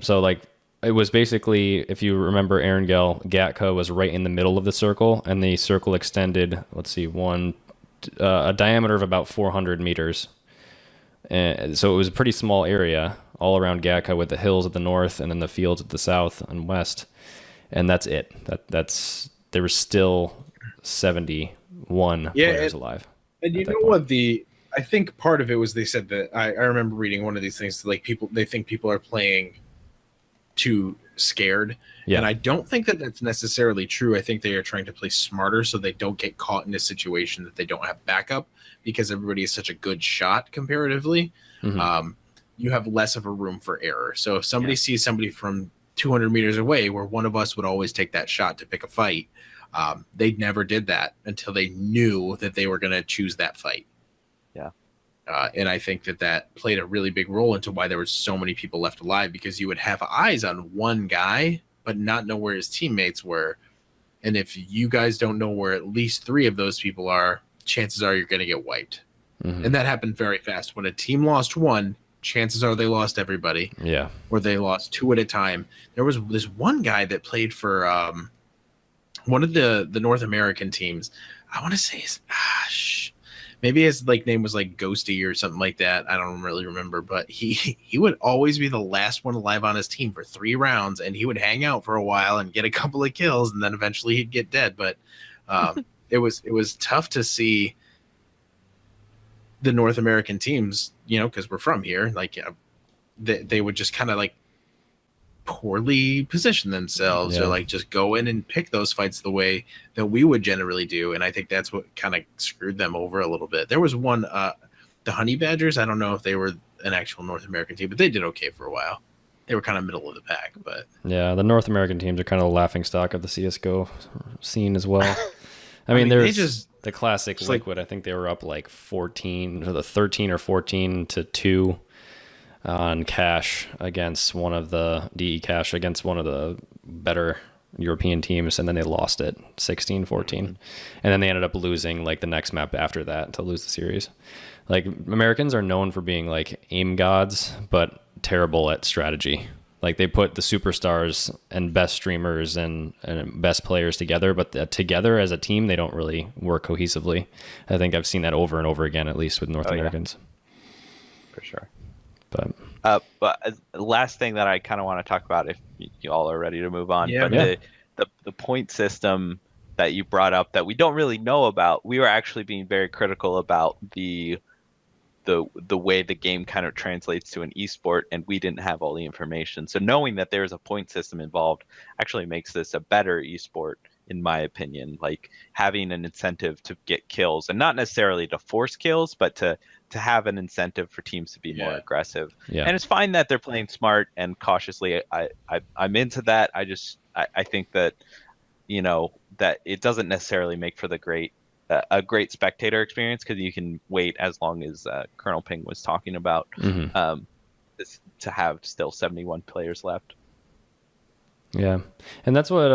So, like, it was basically, if you remember Erangel, Gatka was right in the middle of the circle, and the circle extended, let's see, a diameter of about 400 meters. And so it was a pretty small area all around Gatka with the hills at the north and then the fields at the south and west. And that's it. There was still 71 players alive. And you know what I think part of it was they said that I remember reading one of these things, like they think people are playing too scared. Yeah. And I don't think that that's necessarily true. I think they are trying to play smarter so they don't get caught in a situation that they don't have backup, because everybody is such a good shot comparatively. You have less of a room for error. So if somebody sees somebody from 200 meters away, where one of us would always take that shot to pick a fight, they never did that until they knew that they were going to choose that fight. Yeah. And I think that played a really big role into why there were so many people left alive, because you would have eyes on one guy, but not know where his teammates were. And if you guys don't know where at least 3 of those people are, chances are you're going to get wiped. And that happened very fast. When a team lost one, chances are they lost everybody. Yeah. Or they lost 2 at a time. There was this one guy that played for one of the North American teams. I want to say maybe his name was like Ghosty or something like that. I don't really remember, but he would always be the last one alive on his team for 3 rounds, and he would hang out for a while and get a couple of kills, and then eventually he'd get dead. But it was tough to see the North American teams, because we're from here, they would just kind of poorly position themselves, or just go in and pick those fights the way that we would generally do. And I think that's what kind of screwed them over a little bit. There was one, the Honey Badgers. I don't know if they were an actual North American team, but they did okay for a while. They were kind of middle of the pack, but yeah, the North American teams are kind of the laughing stock of the CSGO scene as well. I mean, there's the classic Liquid. I think they were up 13 or 14 to 2 on Cash against one of the DE Cash against one of the better European teams, and then they lost it 16-14. And then they ended up losing the next map after that to lose the series. Americans are known for being aim gods, but terrible at strategy. They put the superstars and best streamers and best players together, but together as a team, they don't really work cohesively. I think I've seen that over and over again, at least with North Americans. For sure. But last thing that I kind of want to talk about, if you all are ready to move on, the point system that you brought up that we don't really know about, we were actually being very critical about the way the game kind of translates to an esport, and we didn't have all the information. So knowing that there's a point system involved actually makes this a better esport, in my opinion. Having an incentive to get kills, and not necessarily to force kills, but to have an incentive for teams to be more aggressive. Yeah. And it's fine that they're playing smart and cautiously. I'm into that. I think that, that it doesn't necessarily make for a great spectator experience, because you can wait as long as Colonel Ping was talking about to have still 71 players left. Yeah, and that's what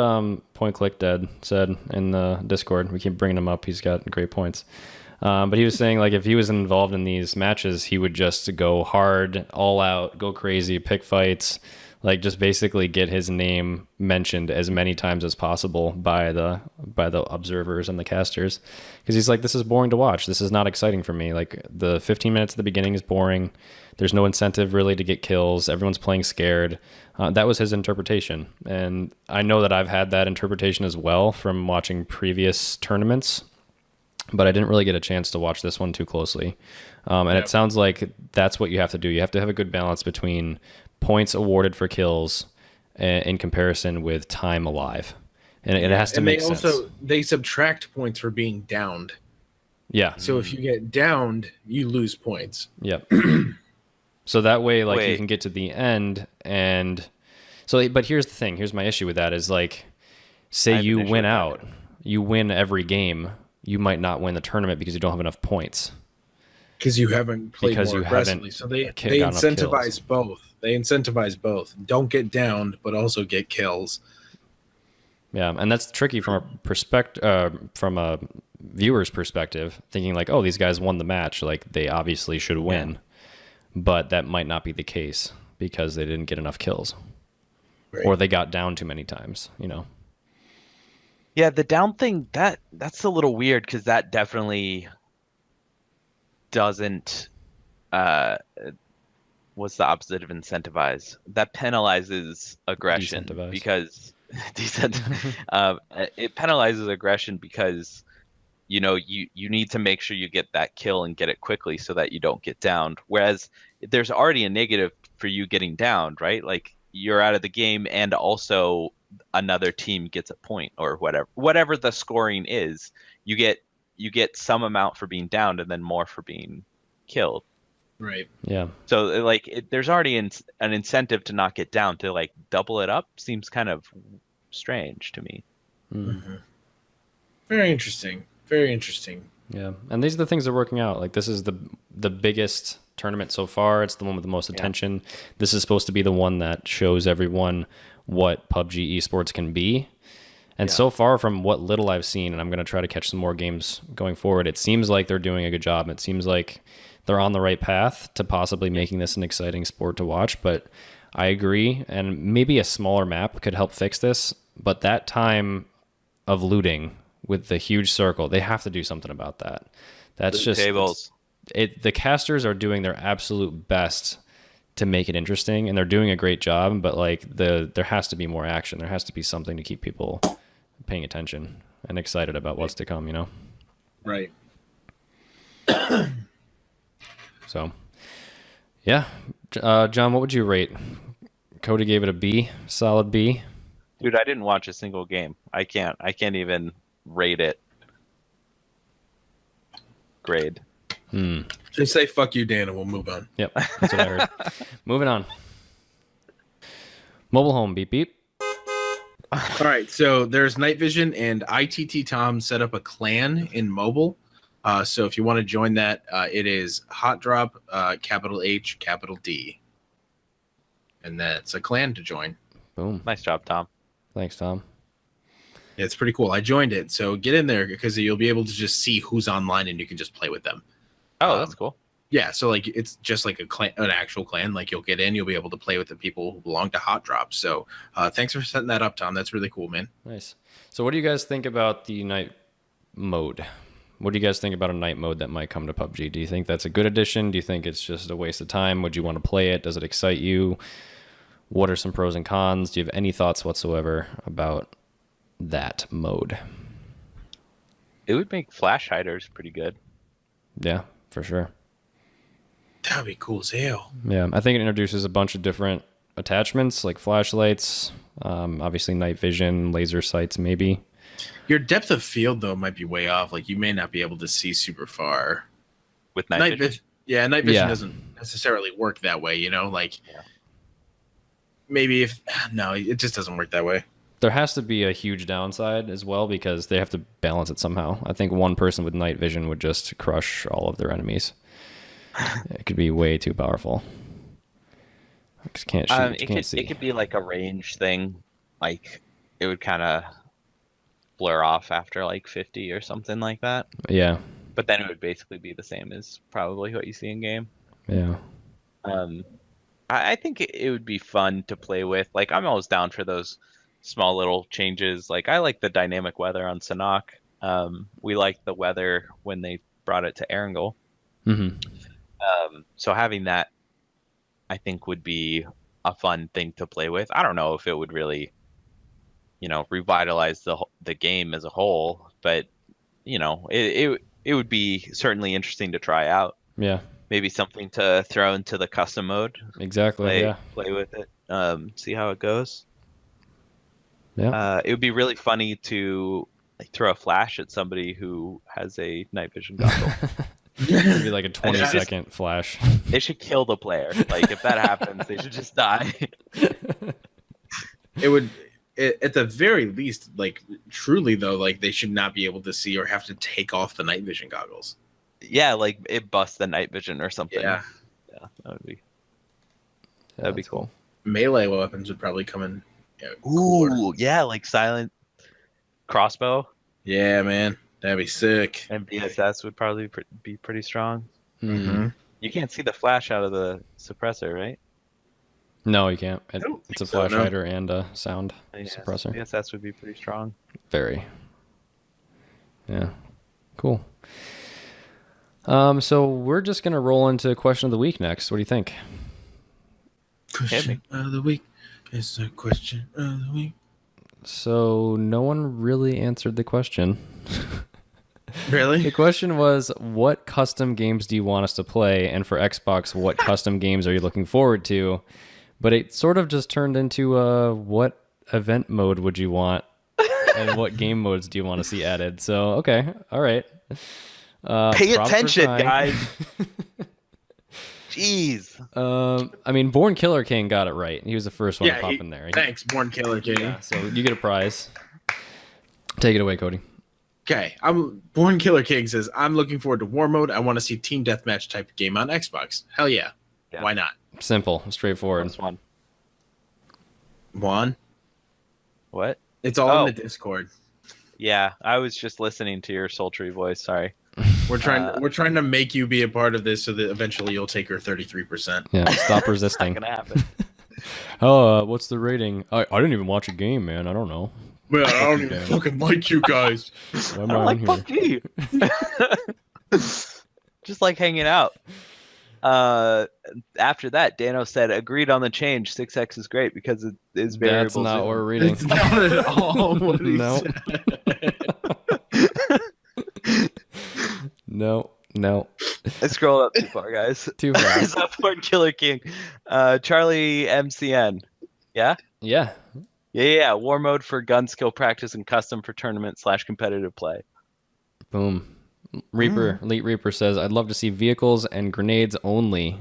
Point Click Dead said in the Discord. We keep bringing him up. He's got great points. But he was saying if he was involved in these matches, he would just go hard, all out, go crazy, pick fights, just basically get his name mentioned as many times as possible by the observers and the casters, because he's this is boring to watch. This is not exciting for me. The 15 minutes at the beginning is boring. There's no incentive really to get kills. Everyone's playing scared. That was his interpretation, and I know that I've had that interpretation as well from watching previous tournaments, but I didn't really get a chance to watch this one too closely. And it sounds like that's what you have to do. You have to have a good balance between points awarded for kills in comparison with time alive. And it has to make sense. They subtract points for being downed. Yeah. So if you get downed, you lose points. Yep. So that way, you can get to the end. And so, but here's the thing. Here's my issue with that is say you win out, you win every game, you might not win the tournament because you don't have enough points. Because you haven't played more aggressively. So they incentivize both. They incentivize both. Don't get downed, but also get kills. Yeah, and that's tricky from a viewer's perspective, thinking like, oh, these guys won the match, like they obviously should win, but that might not be the case because they didn't get enough kills, or they got down too many times. Yeah, the down thing that's a little weird because that definitely doesn't. What's the opposite of incentivize? That penalizes aggression because it penalizes aggression because you need to make sure you get that kill and get it quickly so that you don't get downed. Whereas there's already a negative for you getting downed, right? Like you're out of the game and also another team gets a point or whatever the scoring is. You get some amount for being downed and then more for being killed. Right. Yeah. So like there's already an incentive to not get down. To like double it up seems kind of strange to me. Mm-hmm. Very interesting. Very interesting. Yeah, and these are the things that are working out. Like this is the biggest tournament so far. It's the one with the most attention. This is supposed to be the one that shows everyone what PUBG esports can be. And so far, from what little I've seen, and I'm going to try to catch some more games going forward, it seems like they're doing a good job. It seems like they're on the right path to possibly making this an exciting sport to watch. But I agree, and maybe a smaller map could help fix this. But that time of looting with the huge circle, they have to do something about that. That's just tables. The casters are doing their absolute best to make it interesting, and they're doing a great job. But like there has to be more action. There has to be something to keep people paying attention and excited about what's to come. Right. So, yeah, John, what would you rate? Cody gave it a B, solid B. Dude, I didn't watch a single game. I can't even rate it. Grade. Just say fuck you, Dan, and we'll move on. Yep, that's what I heard. Moving on. Mobile home, beep beep. All right, so there's Night Vision, and ITT Tom set up a clan in mobile. So if you want to join that, it is HOTDROP, capital H, capital D. And that's a clan to join. Boom. Nice job, Tom. Thanks, Tom. Yeah, it's pretty cool. I joined it, so get in there because you'll be able to just see who's online and you can just play with them. Oh, that's cool. Yeah, so like it's just like a clan, an actual clan. Like you'll get in, you'll be able to play with the people who belong to HOTDROP. So thanks for setting that up, Tom. That's really cool, man. Nice. So what do you guys think about the night mode? What do you guys think about a night mode that might come to PUBG? Do you think that's a good addition? Do you think it's just a waste of time? Would you want to play it? Does it excite you? What are some pros and cons? Do you have any thoughts whatsoever about that mode? It would make flash hiders pretty good. Yeah, for sure. That'd be cool as hell. Yeah, I think it introduces a bunch of different attachments like flashlights, obviously night vision, laser sights, maybe. Your depth of field, though, might be way off. Like, you may not be able to see super far. With night vision? Yeah, night vision doesn't necessarily work that way, Like, maybe no, it just doesn't work that way. There has to be a huge downside as well because they have to balance it somehow. I think one person with night vision would just crush all of their enemies. It could be way too powerful. I just can't shoot. Can't see. It could be like a range thing. Like, it would kind of blur off after like 50 or something like that. Yeah. But then it would basically be the same as probably what you see in game. Yeah. I think it would be fun to play with. Like, I'm always down for those small little changes. Like, I like the dynamic weather on Sanhok. We liked the weather when they brought it to Erangel. Mm-hmm. So having that, I think, would be a fun thing to play with. I don't know if it would really, revitalize the game as a whole, but it would be certainly interesting to try out. Yeah. Maybe something to throw into the custom mode. Exactly. Play with it. See how it goes. Yeah. It would be really funny to throw a flash at somebody who has a night vision goggle. It'd be like a 20-second flash. They should kill the player. Like, if that happens, they should just die. It would, at the very least, like, truly, though, like, they should not be able to see or have to take off the night vision goggles. Yeah, like, it busts the night vision or something. Yeah. Yeah, that would be. That'd be that's cool. Melee weapons would probably come in. Ooh, yeah, like silent crossbow Yeah, man, that'd be sick. and BSS would probably be pretty strong. Mm-hmm. You can't see the flash out of the suppressor, right? No, you can't. don't It's a think so, flash no. hider and a sound Yeah, suppressor. BSS would be pretty strong. Very. Yeah. Cool. So we're just gonna roll into question of the week next. What do you think? Question of the week is a question of the week. So no one really answered the question. Really? The question was, what custom games do you want us to play? And for Xbox, what custom games are you looking forward to? But it sort of just turned into what event mode would you want? And what game modes do you want to see added? So, okay. All right. Pay props for attention, trying. guys. Jeez. I mean, Born Killer King got it right. He was the first one to pop he- in there. Thanks, Born Killer King. Yeah, so you get a prize. Take it away, Cody. Okay, I'm Born Killer King says I'm looking forward to War Mode. I want to see team deathmatch type game on Xbox. Hell yeah. Yeah. Why not? Simple, straightforward. This one. Juan, What? it's all Oh. in the Discord. Yeah, I was just listening to your sultry voice. Sorry. We're trying to make you be a part of this so that eventually you'll take your 33%. Yeah, stop Not resisting. gonna happen. Oh, what's the rating? I didn't even watch a game, man. I don't know. Well, I don't even Damn. fucking like you guys. Why am I don't like on here? PUBG. Just like hanging out. After that, Dano said, agreed on the change. 6x is great because it is variable. That's not zoom. what we're reading. It's not at all what he No. said. No. I scrolled up too far, guys. Too far. It's not Born Killer King. Charlie MCN. Yeah? Yeah. Yeah. War mode for gun skill practice and custom for tournament / competitive play. Boom. Reaper, Elite Reaper says, I'd love to see vehicles and grenades only.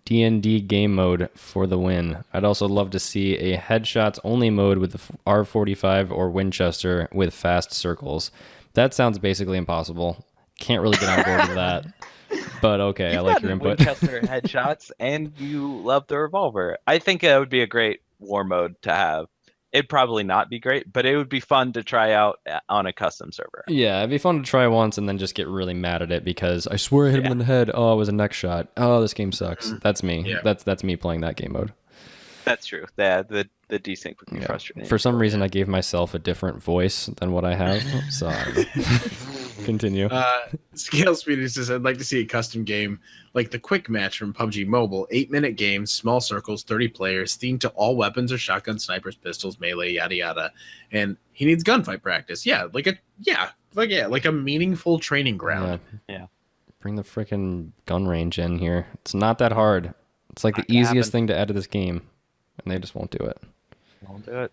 D&D game mode for the win. I'd also love to see a headshots only mode with the R45 or Winchester with fast circles. That sounds basically impossible. Can't really get on board with that. But okay, I like your input. Winchester headshots, and you love the revolver. I think it would be a great war mode to have. It'd probably not be great, but it would be fun to try out on a custom server. Yeah, it'd be fun to try once and then just get really mad at it because I swear I hit him in the head. Oh, it was a neck shot. Oh, this game sucks. That's me. Yeah. That's me playing that game mode. That's true. The desync would be frustrating. For some reason, I gave myself a different voice than what I have. So I don't know. Continue. Scale Speeder says I'd like to see a custom game like the quick match from PUBG Mobile, 8-minute games, small circles, 30 players, themed to all weapons or shotguns, snipers, pistols, melee, yada yada. And he needs gunfight practice. Like a meaningful training ground. Yeah. Bring the freaking gun range in here. It's not that hard. It's like the Not gonna easiest happen. thing to add to this game, and they just won't do it. Won't do it.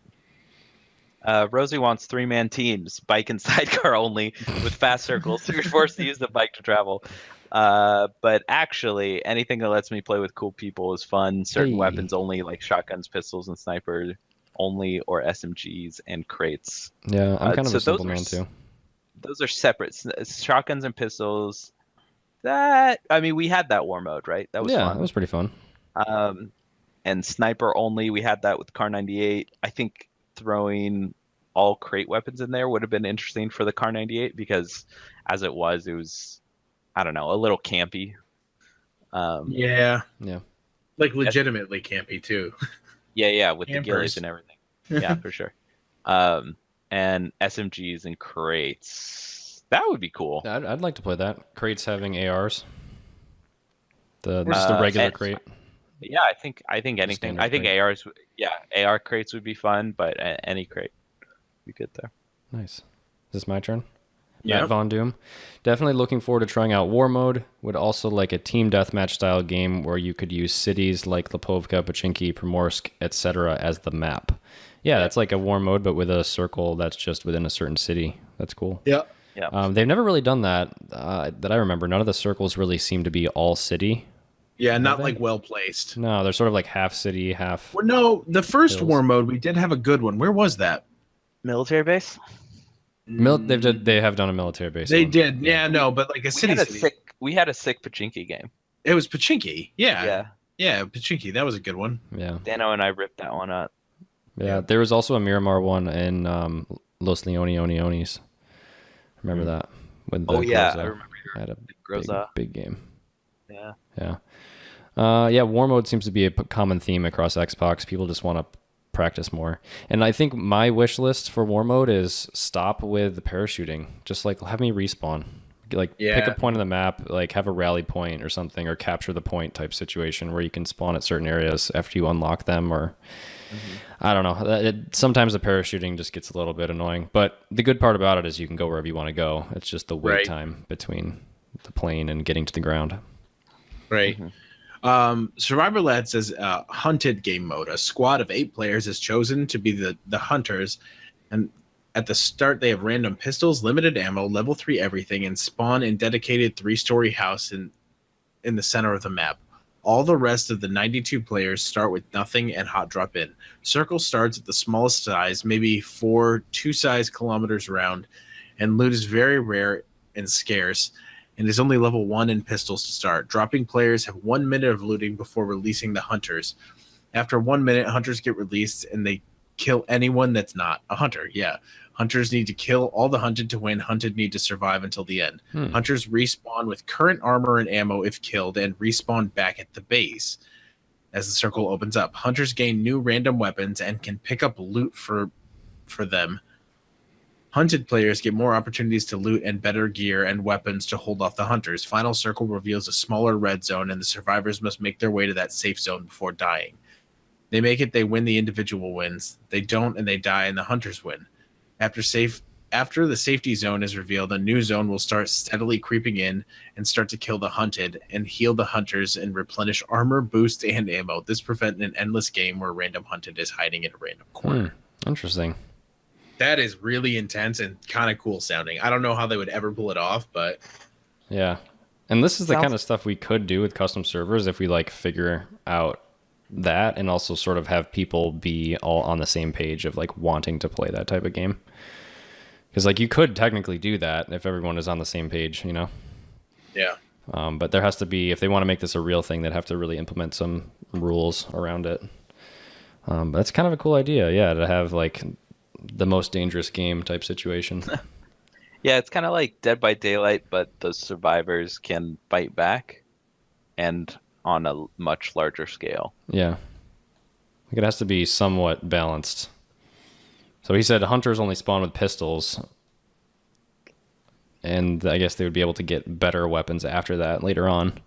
Rosie wants 3-man teams, bike and sidecar only, with fast circles. So you're forced to use the bike to travel. But actually, anything that lets me play with cool people is fun. Certain Hey. weapons only, like shotguns, pistols, and sniper only, or SMGs and crates. Yeah, I'm kind of so a simple those are man too. Those are separate. Shotguns and pistols. We had that war mode, right? That was Yeah, fun. it was pretty fun. And sniper only, we had that with Car 98. I think throwing all crate weapons in there would have been interesting for the Car 98 because as it was, I don't know, a little campy. Yeah. Yeah. Like legitimately campy too. Yeah, with the Campers. gillies and everything. Yeah, for sure. And SMGs and crates. That would be cool. I'd like to play that. Crates having ARs. Just the regular and- crate. Yeah, I think anything. standard I think crate. ARs. Yeah, AR crates would be fun, but any crate would be good there. Nice. Is this my turn? Yeah. Matt Von Doom. Definitely looking forward to trying out War Mode. Would also like a team deathmatch style game where you could use cities like Lipovka, Pachinki, Primorsk, etc. as the map. Yeah, that's like a War Mode, but with a circle that's just within a certain city. That's cool. Yeah. Yeah. They've never really done that that I remember. None of the circles really seem to be all city. Yeah, not they? like well placed. No, they're sort of like half city, half. Well, no, the first Hills. war mode we did have a good one. Where was that? Military base. They have done a military base. They one. did. Yeah, no, but like a We city. had a sick Pachinki game. It was Pachinki. Yeah. Yeah, Pachinki, that was a good one. Yeah. Dano and I ripped that one up. Yeah. There was also a Miramar one in Los Leoniones. Remember that? With the Oh yeah, Groza. I remember I had a Groza. big game. Yeah. Yeah. War mode seems to be a common theme across Xbox. People just want to practice more. And I think my wish list for war mode is stop with the parachuting. Just like have me respawn. Like pick a point on the map, like have a rally point or something, or capture the point type situation where you can spawn at certain areas after you unlock them, or I don't know. Sometimes the parachuting just gets a little bit annoying, but the good part about it is you can go wherever you want to go. It's just the wait time between the plane and getting to the ground. Right. Survivor Lad says hunted game mode. A squad of 8 players is chosen to be the hunters, and at the start they have random pistols, limited ammo, level 3 everything, and spawn in dedicated 3-story house in the center of the map. All the rest of the 92 players start with nothing and hot drop in. Circle starts at the smallest size, maybe 2 size kilometers around, and loot is very rare and scarce, and is only level 1 in pistols to start. Dropping players have 1 minute of looting before releasing the hunters. After 1 minute, hunters get released, and they kill anyone that's not a hunter. Yeah. Hunters need to kill all the hunted to win. Hunted need to survive until the end. Hunters respawn with current armor and ammo if killed, and respawn back at the base as the circle opens up. Hunters gain new random weapons and can pick up loot for them. Hunted players get more opportunities to loot and better gear and weapons to hold off the hunters. Final circle reveals a smaller red zone, and the survivors must make their way to that safe zone before dying. They make it, they win, the individual wins. They don't, and they die, and the hunters win. After the safety zone is revealed, a new zone will start steadily creeping in and start to kill the hunted and heal the hunters and replenish armor, boost, and ammo. This prevents an endless game where random hunted is hiding in a random corner. Interesting. That is really intense and kind of cool sounding. I don't know how they would ever pull it off, but yeah. And this is the kind of stuff we could do with custom servers if we like figure out that and also sort of have people be all on the same page of like wanting to play that type of game. Because like you could technically do that if everyone is on the same page, you know? Yeah. But there has to be, if they want to make this a real thing, they'd have to really implement some rules around it. But that's kind of a cool idea, yeah, to have like the most dangerous game type situation. Yeah, it's kind of like Dead by Daylight, but the survivors can fight back and on a much larger scale. Yeah. Like it has to be somewhat balanced. So he said hunters only spawn with pistols, and I guess they would be able to get better weapons after that later on.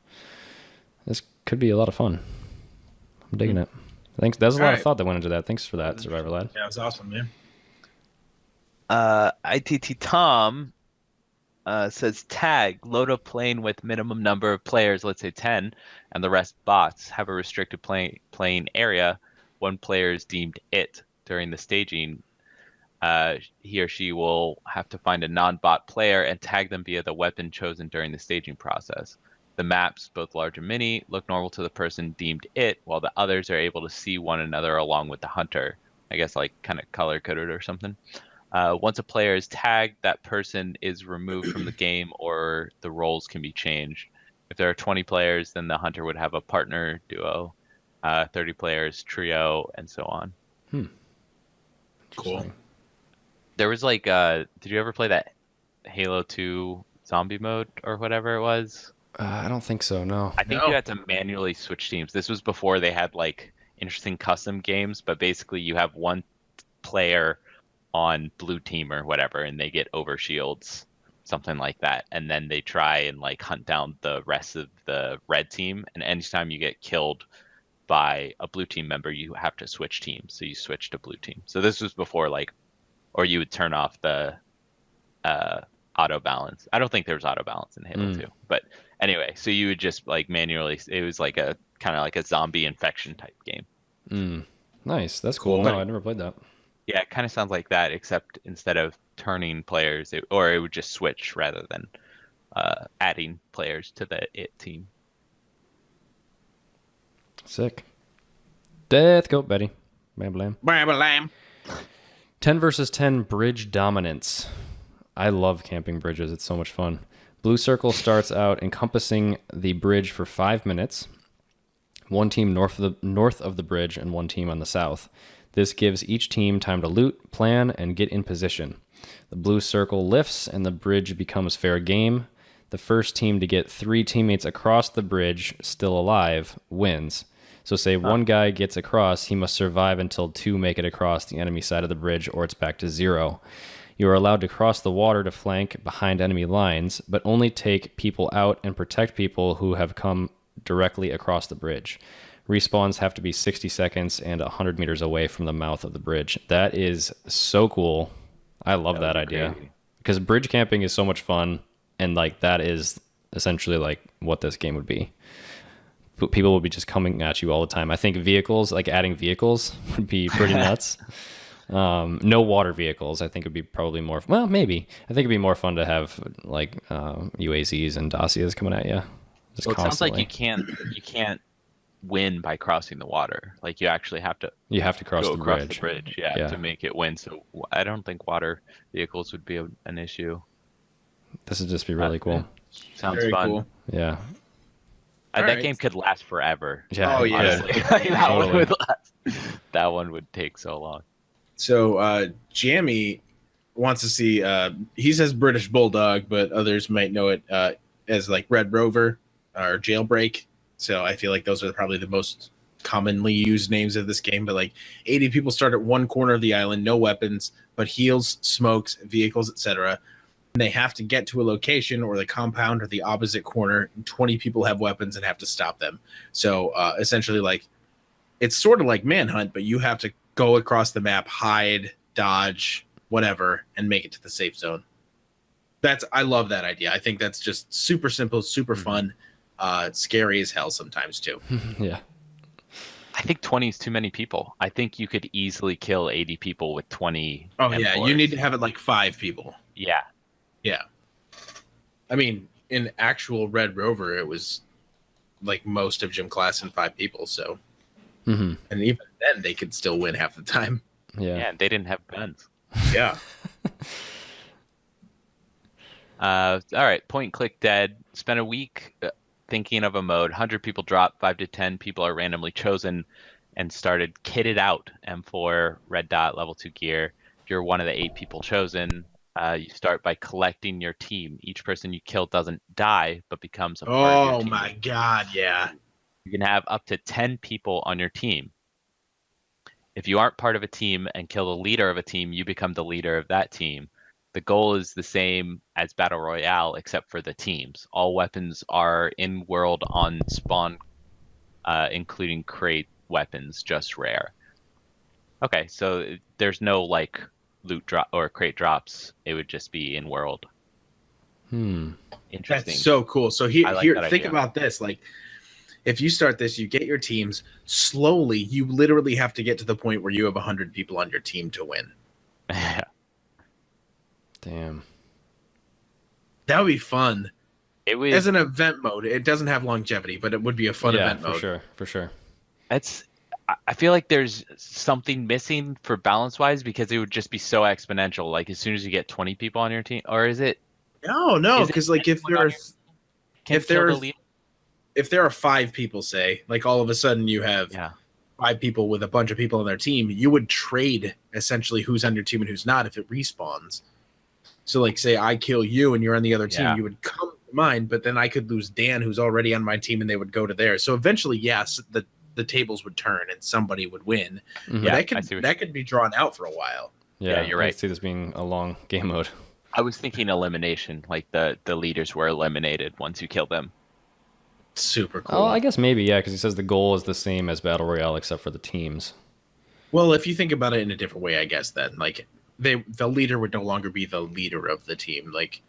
This could be a lot of fun. I'm digging it. Thanks. There's a lot of thought that went into that. Thanks for that, Survivor Lad. Yeah, it was awesome, man. ITT Tom says tag, load a plane with minimum number of players, let's say 10, and the rest bots. Have a restricted plane area. One player is deemed it during the staging. He or she will have to find a non-bot player and tag them via the weapon chosen during the staging process. The maps, both large and mini, look normal to the person deemed it, while the others are able to see one another along with the hunter. I guess like kind of color-coded or something. Once a player is tagged, that person is removed from the game or the roles can be changed. If there are 20 players, then the hunter would have a partner, duo, 30 players, trio, and so on. Cool. There was like, did you ever play that Halo 2 zombie mode or whatever it was? I don't think so, no. I think you had to manually switch teams. This was before they had like interesting custom games, but basically you have one player on blue team or whatever, and they get over shields, something like that. And then they try and like hunt down the rest of the red team. And anytime you get killed by a blue team member, you have to switch teams. So you switch to blue team. So this was before like, or you would turn off the auto balance. I don't think there was auto balance in Halo 2, but anyway, so you would just like manually, it was like a kind of like a zombie infection type game. Nice. That's cool. No, I never played that. Yeah, it kind of sounds like that, except instead of turning players, it would just switch rather than adding players to the it team. Sick. Death goat Betty. Bam blam. Bam blam. 10 versus 10 bridge dominance. I love camping bridges. It's so much fun. Blue circle starts out encompassing the bridge for 5 minutes. one team north of the bridge and one team on the south. This gives each team time to loot, plan, and get in position. The blue circle lifts and the bridge becomes fair game. The first team to get 3 teammates across the bridge still alive wins. So say one guy gets across, he must survive until 2 make it across the enemy side of the bridge, or it's back to 0. You are allowed to cross the water to flank behind enemy lines, but only take people out and protect people who have come directly across the bridge. Respawns have to be 60 seconds and 100 meters away from the mouth of the bridge. That is so cool. I love that idea. Because bridge camping is so much fun, and like that is essentially like what this game would be. People will be just coming at you all the time. I think vehicles, like adding vehicles, would be pretty nuts. No water vehicles. I think it'd be probably more. Well, maybe. I think it'd be more fun to have like UAZs and Dacias coming at you. Well, it sounds like you can't win by crossing the water. Like you actually have to. You have to cross the bridge. Yeah, to make it win. So I don't think water vehicles would be an issue. This would just be really cool. Sounds very fun. Cool. Yeah. That game could last forever. Yeah. Oh yeah. That one would take so long. So Jammy wants to see. He says British Bulldog, but others might know it as like Red Rover or Jailbreak. So I feel like those are probably the most commonly used names of this game. But like 80 people start at one corner of the island, no weapons, but heals, smokes, vehicles, etc. And they have to get to a location or the compound or the opposite corner. And 20 people have weapons and have to stop them. So essentially, like it's sort of like Manhunt, but you have to go across the map, hide, dodge, whatever, and make it to the safe zone. I love that idea. I think that's just super simple, super fun, scary as hell sometimes too. Yeah. I think 20 is too many people. I think you could easily kill 80 people with 20. Oh yeah, you need to have it like 5 people. Yeah. Yeah. I mean, in actual Red Rover, it was like most of gym class and 5 people. So, and even then, they could still win half the time. Yeah, they didn't have guns. Yeah. All right. Point click dead. Spent a week thinking of a mode. 100 people drop. 5 to 10 people are randomly chosen, and started kitted out. M4 red dot level 2 gear. If you're one of the 8 people chosen, you start by collecting your team. Each person you kill doesn't die, but becomes a part of your team. Oh my god, yeah. You can have up to 10 people on your team. If you aren't part of a team and kill the leader of a team, you become the leader of that team. The goal is the same as Battle Royale, except for the teams. All weapons are in-world on spawn, including crate weapons, just rare. Okay, so there's no like loot drop or crate drops. It would just be in world. Interesting. That's so cool. So here think idea. about this. Like if you start this, you get your teams slowly. You literally have to get to the point where you have 100 people on your team to win. Damn. That would be fun. It would, as an event mode. It doesn't have longevity, but it would be a fun event mode. For sure. I feel like there's something missing for balance-wise, because it would just be so exponential. Like as soon as you get 20 people on your team, or is it? No, because like if there are 5 people, say, like all of a sudden you have 5 people with a bunch of people on their team, you would trade essentially who's on your team and who's not if it respawns. So like say I kill you and you're on the other team, you would come to mine, but then I could lose Dan who's already on my team and they would go to theirs. So eventually, yes, the tables would turn and somebody would win. But that could be drawn out for a while. Yeah, you're right. I see this being a long game mode. I was thinking elimination, like the leaders were eliminated once you kill them. Super cool. Oh, I guess maybe, yeah, because he says the goal is the same as Battle Royale except for the teams. Well, if you think about it in a different way, I guess then, like, the leader would no longer be the leader of the team. Like,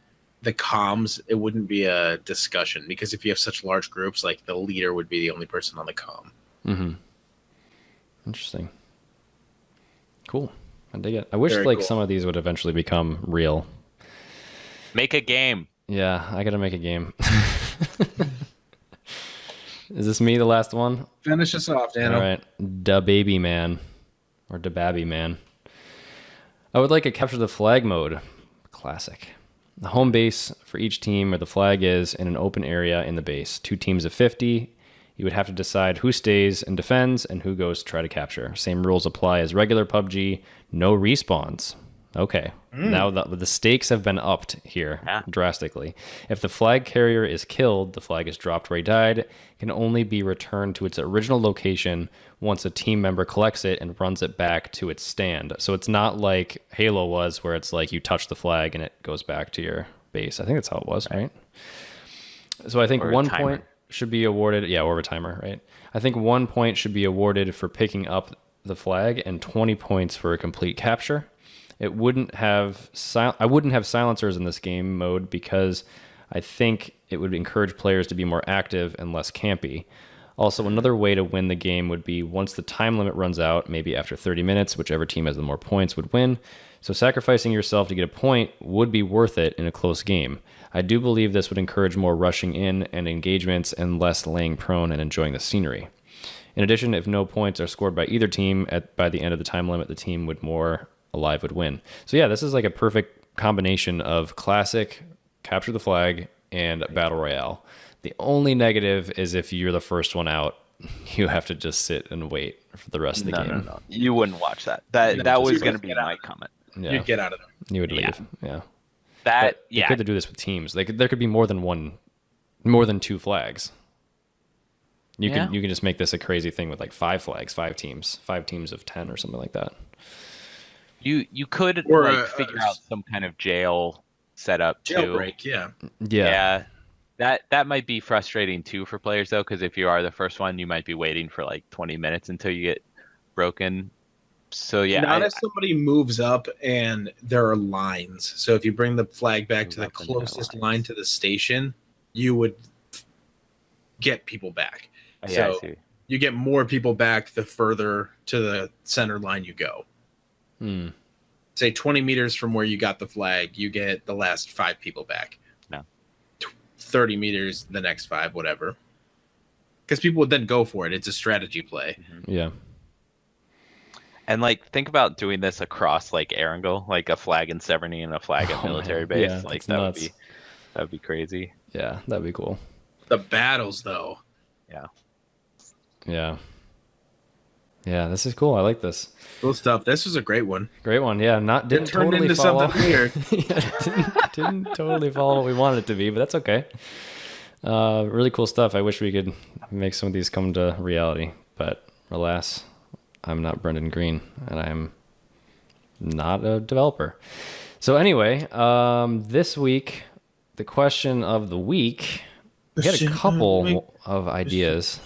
the comms, it wouldn't be a discussion, because if you have such large groups, like, the leader would be the only person on the comm. Interesting. Cool. I dig it. I wish some of these would eventually become real. Make a game. Yeah, I gotta make a game. Is this me, the last one? Finish us off, Daniel. All right. Da Baby Man. Or Da Babby Man. I would like a capture the flag mode. Classic. The home base for each team where the flag is in an open area in the base. 2 teams of 50. You would have to decide who stays and defends and who goes to try to capture. Same rules apply as regular PUBG. No respawns. Okay. Now the stakes have been upped here drastically. If the flag carrier is killed, the flag is dropped where he died. It can only be returned to its original location once a team member collects it and runs it back to its stand. So it's not like Halo was, where it's like you touch the flag and it goes back to your base. I think that's how it was, right? So I think 1 point should be awarded. Yeah, or a timer, right? I think 1 point should be awarded for picking up the flag and 20 points for a complete capture. I wouldn't have silencers in this game mode because I think it would encourage players to be more active and less campy. Also, another way to win the game would be once the time limit runs out, maybe after 30 minutes, whichever team has the more points would win. So sacrificing yourself to get a point would be worth it in a close game. I do believe this would encourage more rushing in and engagements and less laying prone and enjoying the scenery. In addition, if no points are scored by either team by the end of the time limit, the team with more alive would win. So yeah, this is like a perfect combination of classic, capture the flag, and battle royale. The only negative is if you're the first one out, you have to just sit and wait for the rest of the game. No. You wouldn't watch that. That was going to be my comment. Yeah. You'd get out of there. You would leave. Yeah. You could do this with teams. There could be more than two flags. You can just make this a crazy thing with like 5 flags, 5 teams of 10 or something like that. You could figure out some kind of jail setup too. Jailbreak, yeah. That might be frustrating too for players though, because if you are the first one, you might be waiting for like 20 minutes until you get broken. So yeah, not if somebody moves up and there are lines. So if you bring the flag back to the closest line to the station, you would get people back. Yeah, so I see. You get more people back the further to the center line you go. Say 20 meters from where you got the flag, you get the last 5 people back. No. 30 meters, the next 5, whatever. Because people would then go for it. It's a strategy play. Yeah. And like, think about doing this across like Erangel, like a flag in Severny and a flag at military base. Yeah, like that would be crazy. Yeah, that'd be cool. The battles, though. Yeah. Yeah, this is cool. I like this. Cool stuff. This was a great one. Great one. Yeah, didn't turned totally into follow. something weird. didn't totally follow what we wanted it to be, but that's okay. Really cool stuff. I wish we could make some of these come to reality, but alas, I'm not Brendan Green, and I'm not a developer. So anyway, this week, the question of the week, we had a couple of ideas.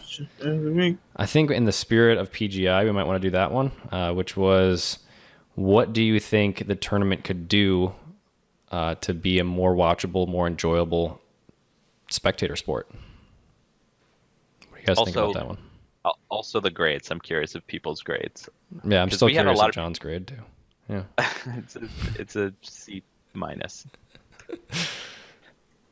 I think in the spirit of PGI, we might want to do that one, which was, what do you think the tournament could do to be a more watchable, more enjoyable spectator sport? What do you guys think about that one? Also the grades. I'm curious of people's grades. Yeah, I'm still curious of John's grade too. Yeah, it's a C-.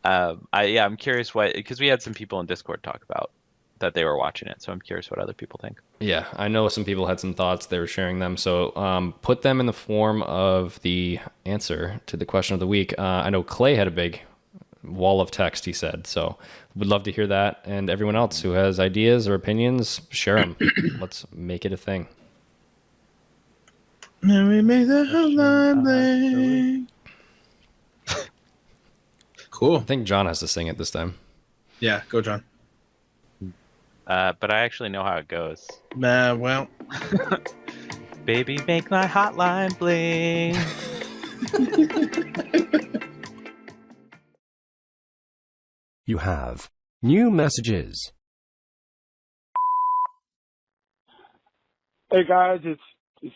I'm curious because we had some people in Discord talk about that they were watching it, so I'm curious what other people think. Yeah, I know some people had some thoughts. They were sharing them, so put them in the form of the answer to the question of the week. I know Clay had a big wall of text, he said, so would love to hear that, and everyone else who has ideas or opinions, share them. Let's make it a thing. We made the HOTLINE thing. Cool. I think John has to sing it this time. Yeah, go John. But I actually know how it goes. Well. Baby, make my hotline bling. You have new messages. Hey guys, it's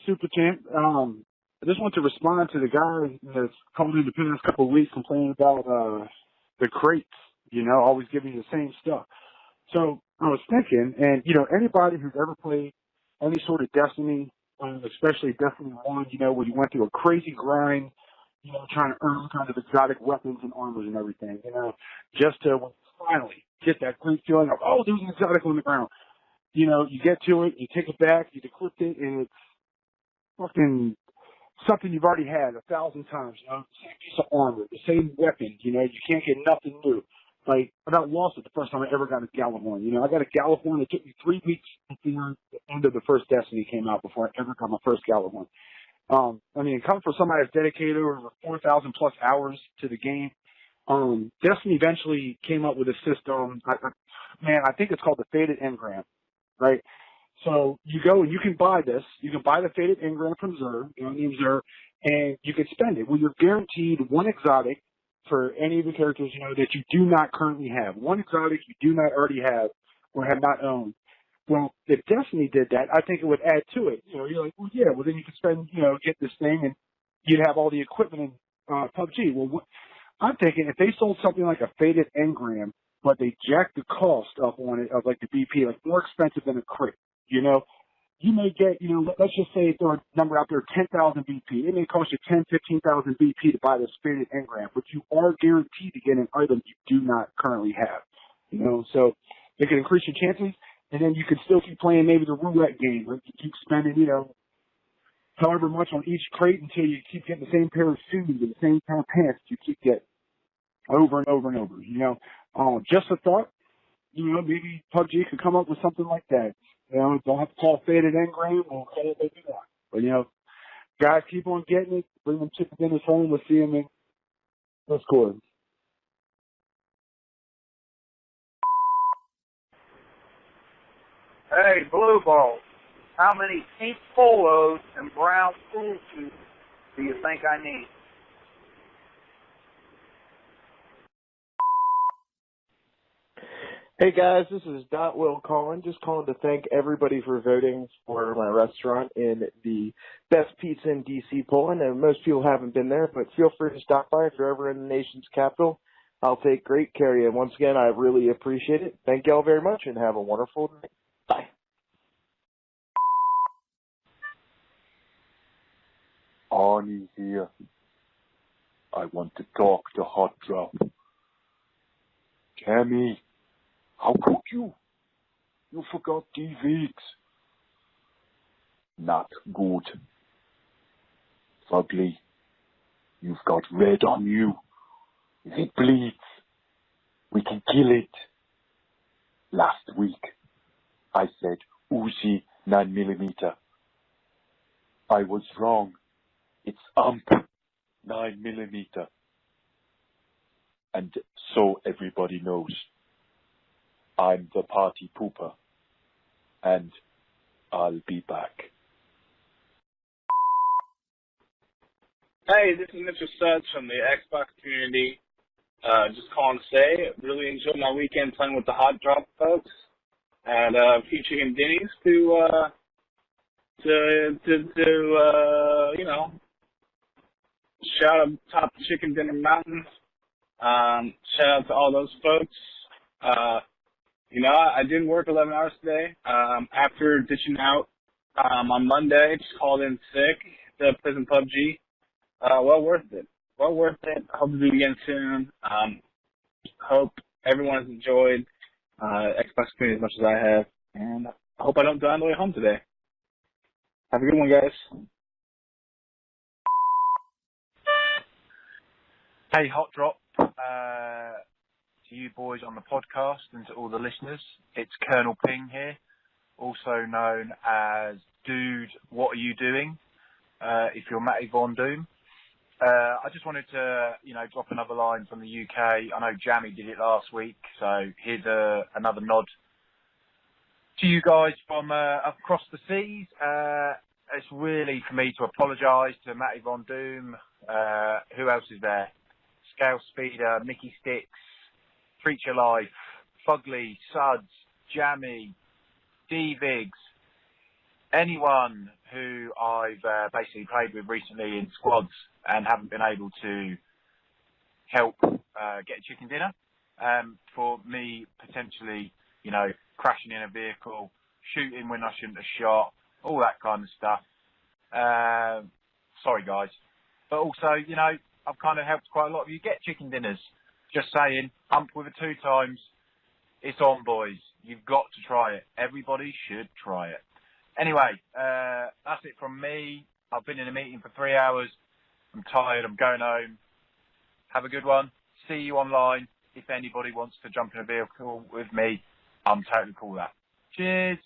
Super Champ. I just want to respond to the guy that's called in the past couple of weeks complaining about the crates, always giving you the same stuff. So I was thinking, and anybody who's ever played any sort of Destiny, especially Destiny 1, where you went through a crazy grind, trying to earn kind of exotic weapons and armors and everything, just to finally get that great feeling of, oh, there's an exotic on the ground. You get to it, you take it back, you decrypt it, and it's fucking something you've already had 1,000 times, the same piece of armor, the same weapon, you can't get nothing new. like, I got lost it the first time I ever got a Gallahorn. You know, I got a Gallahorn. It took me 3 weeks before the end of the first Destiny came out before I ever got my first Gallahorn. I mean, coming from somebody that's dedicated over 4,000 plus hours to the game, Destiny eventually came up with a system. I think it's called the Faded Engram, right? So you go and you can buy this. You can buy the Faded Engram from Xur, named Xur, and you can spend it. Well, you're guaranteed one exotic for any of the characters, that you do not currently have. One exotic you do not already have or have not owned. Well, if Destiny did that, I think it would add to it. You're like, well, yeah, well, then you could spend, get this thing and you'd have all the equipment in PUBG. Well, I'm thinking if they sold something like a Faded Engram, but they jacked the cost up on it of like the BP, like more expensive than a crate, you may get, let's just say throw a number out there, 10,000 BP. It may cost you 10, 15,000 BP to buy this Faded Engram, but you are guaranteed to get an item you do not currently have, so it can increase your chances. And then you can still keep playing maybe the roulette game, where you keep spending, however much on each crate until you keep getting the same pair of shoes and the same pair of pants you keep getting over and over and over, Just a thought, maybe PUBG could come up with something like that. Don't have to call Faded Engram or call it what you want. But, guys keep on getting it, bring them chicken dinners home, we'll see them in Discord. Hey, Blue Ball, how many pink polos and brown school shoes do you think I need? Hey guys, this is Will calling. Just calling to thank everybody for voting for my restaurant in the Best Pizza in DC poll. I know most people haven't been there, but feel free to stop by if you're ever in the nation's capital. I'll take great care of you. And once again, I really appreciate it. Thank y'all very much and have a wonderful night. Bye. Arnie here. I want to talk to Hot Drop. Cammy, how could you? You forgot DVX. Not good. Fugly, you've got red on you. If it bleeds, we can kill it. Last week, I said Uzi 9mm. I was wrong. It's 9mm. And so everybody knows, I'm the party pooper. And I'll be back. Hey, this is Mr. Suds from the Xbox community. Just calling to say, really enjoyed my weekend playing with the Hot Drop folks at Few Chicken Denny's to shout out top Chicken Dinner Mountains. Shout out to all those folks. I did work 11 hours today. After ditching out on Monday, just called in sick to play some PUBG. Well worth it. Well worth it. Hope to do it again soon. Hope everyone has enjoyed Xbox community as much as I have. And I hope I don't die on the way home today. Have a good one, guys. Hey, Hot Drop, to you boys on the podcast and to all the listeners. It's Colonel Ping here, also known as Dude, What Are You Doing, if you're Matty Von Doom. I just wanted to, drop another line from the UK. I know Jammy did it last week, so here's another nod to you guys from across the seas. It's really for me to apologise to Matty Von Doom. Who else is there? Scale Speeder, Mickey Sticks, Preacher Life, Fugly, Suds, Jammy, D-Vigs, anyone who I've basically played with recently in squads and haven't been able to help get a chicken dinner. For me, potentially, crashing in a vehicle, shooting when I shouldn't have shot, all that kind of stuff. Sorry, guys. But also, I've kind of helped quite a lot of you get chicken dinners. Just saying, hump with it 2 times. It's on, boys. You've got to try it. Everybody should try it. Anyway, that's it from me. I've been in a meeting for 3 hours. I'm tired. I'm going home. Have a good one. See you online. if anybody wants to jump in a vehicle with me, I'm totally cool with that. Cheers.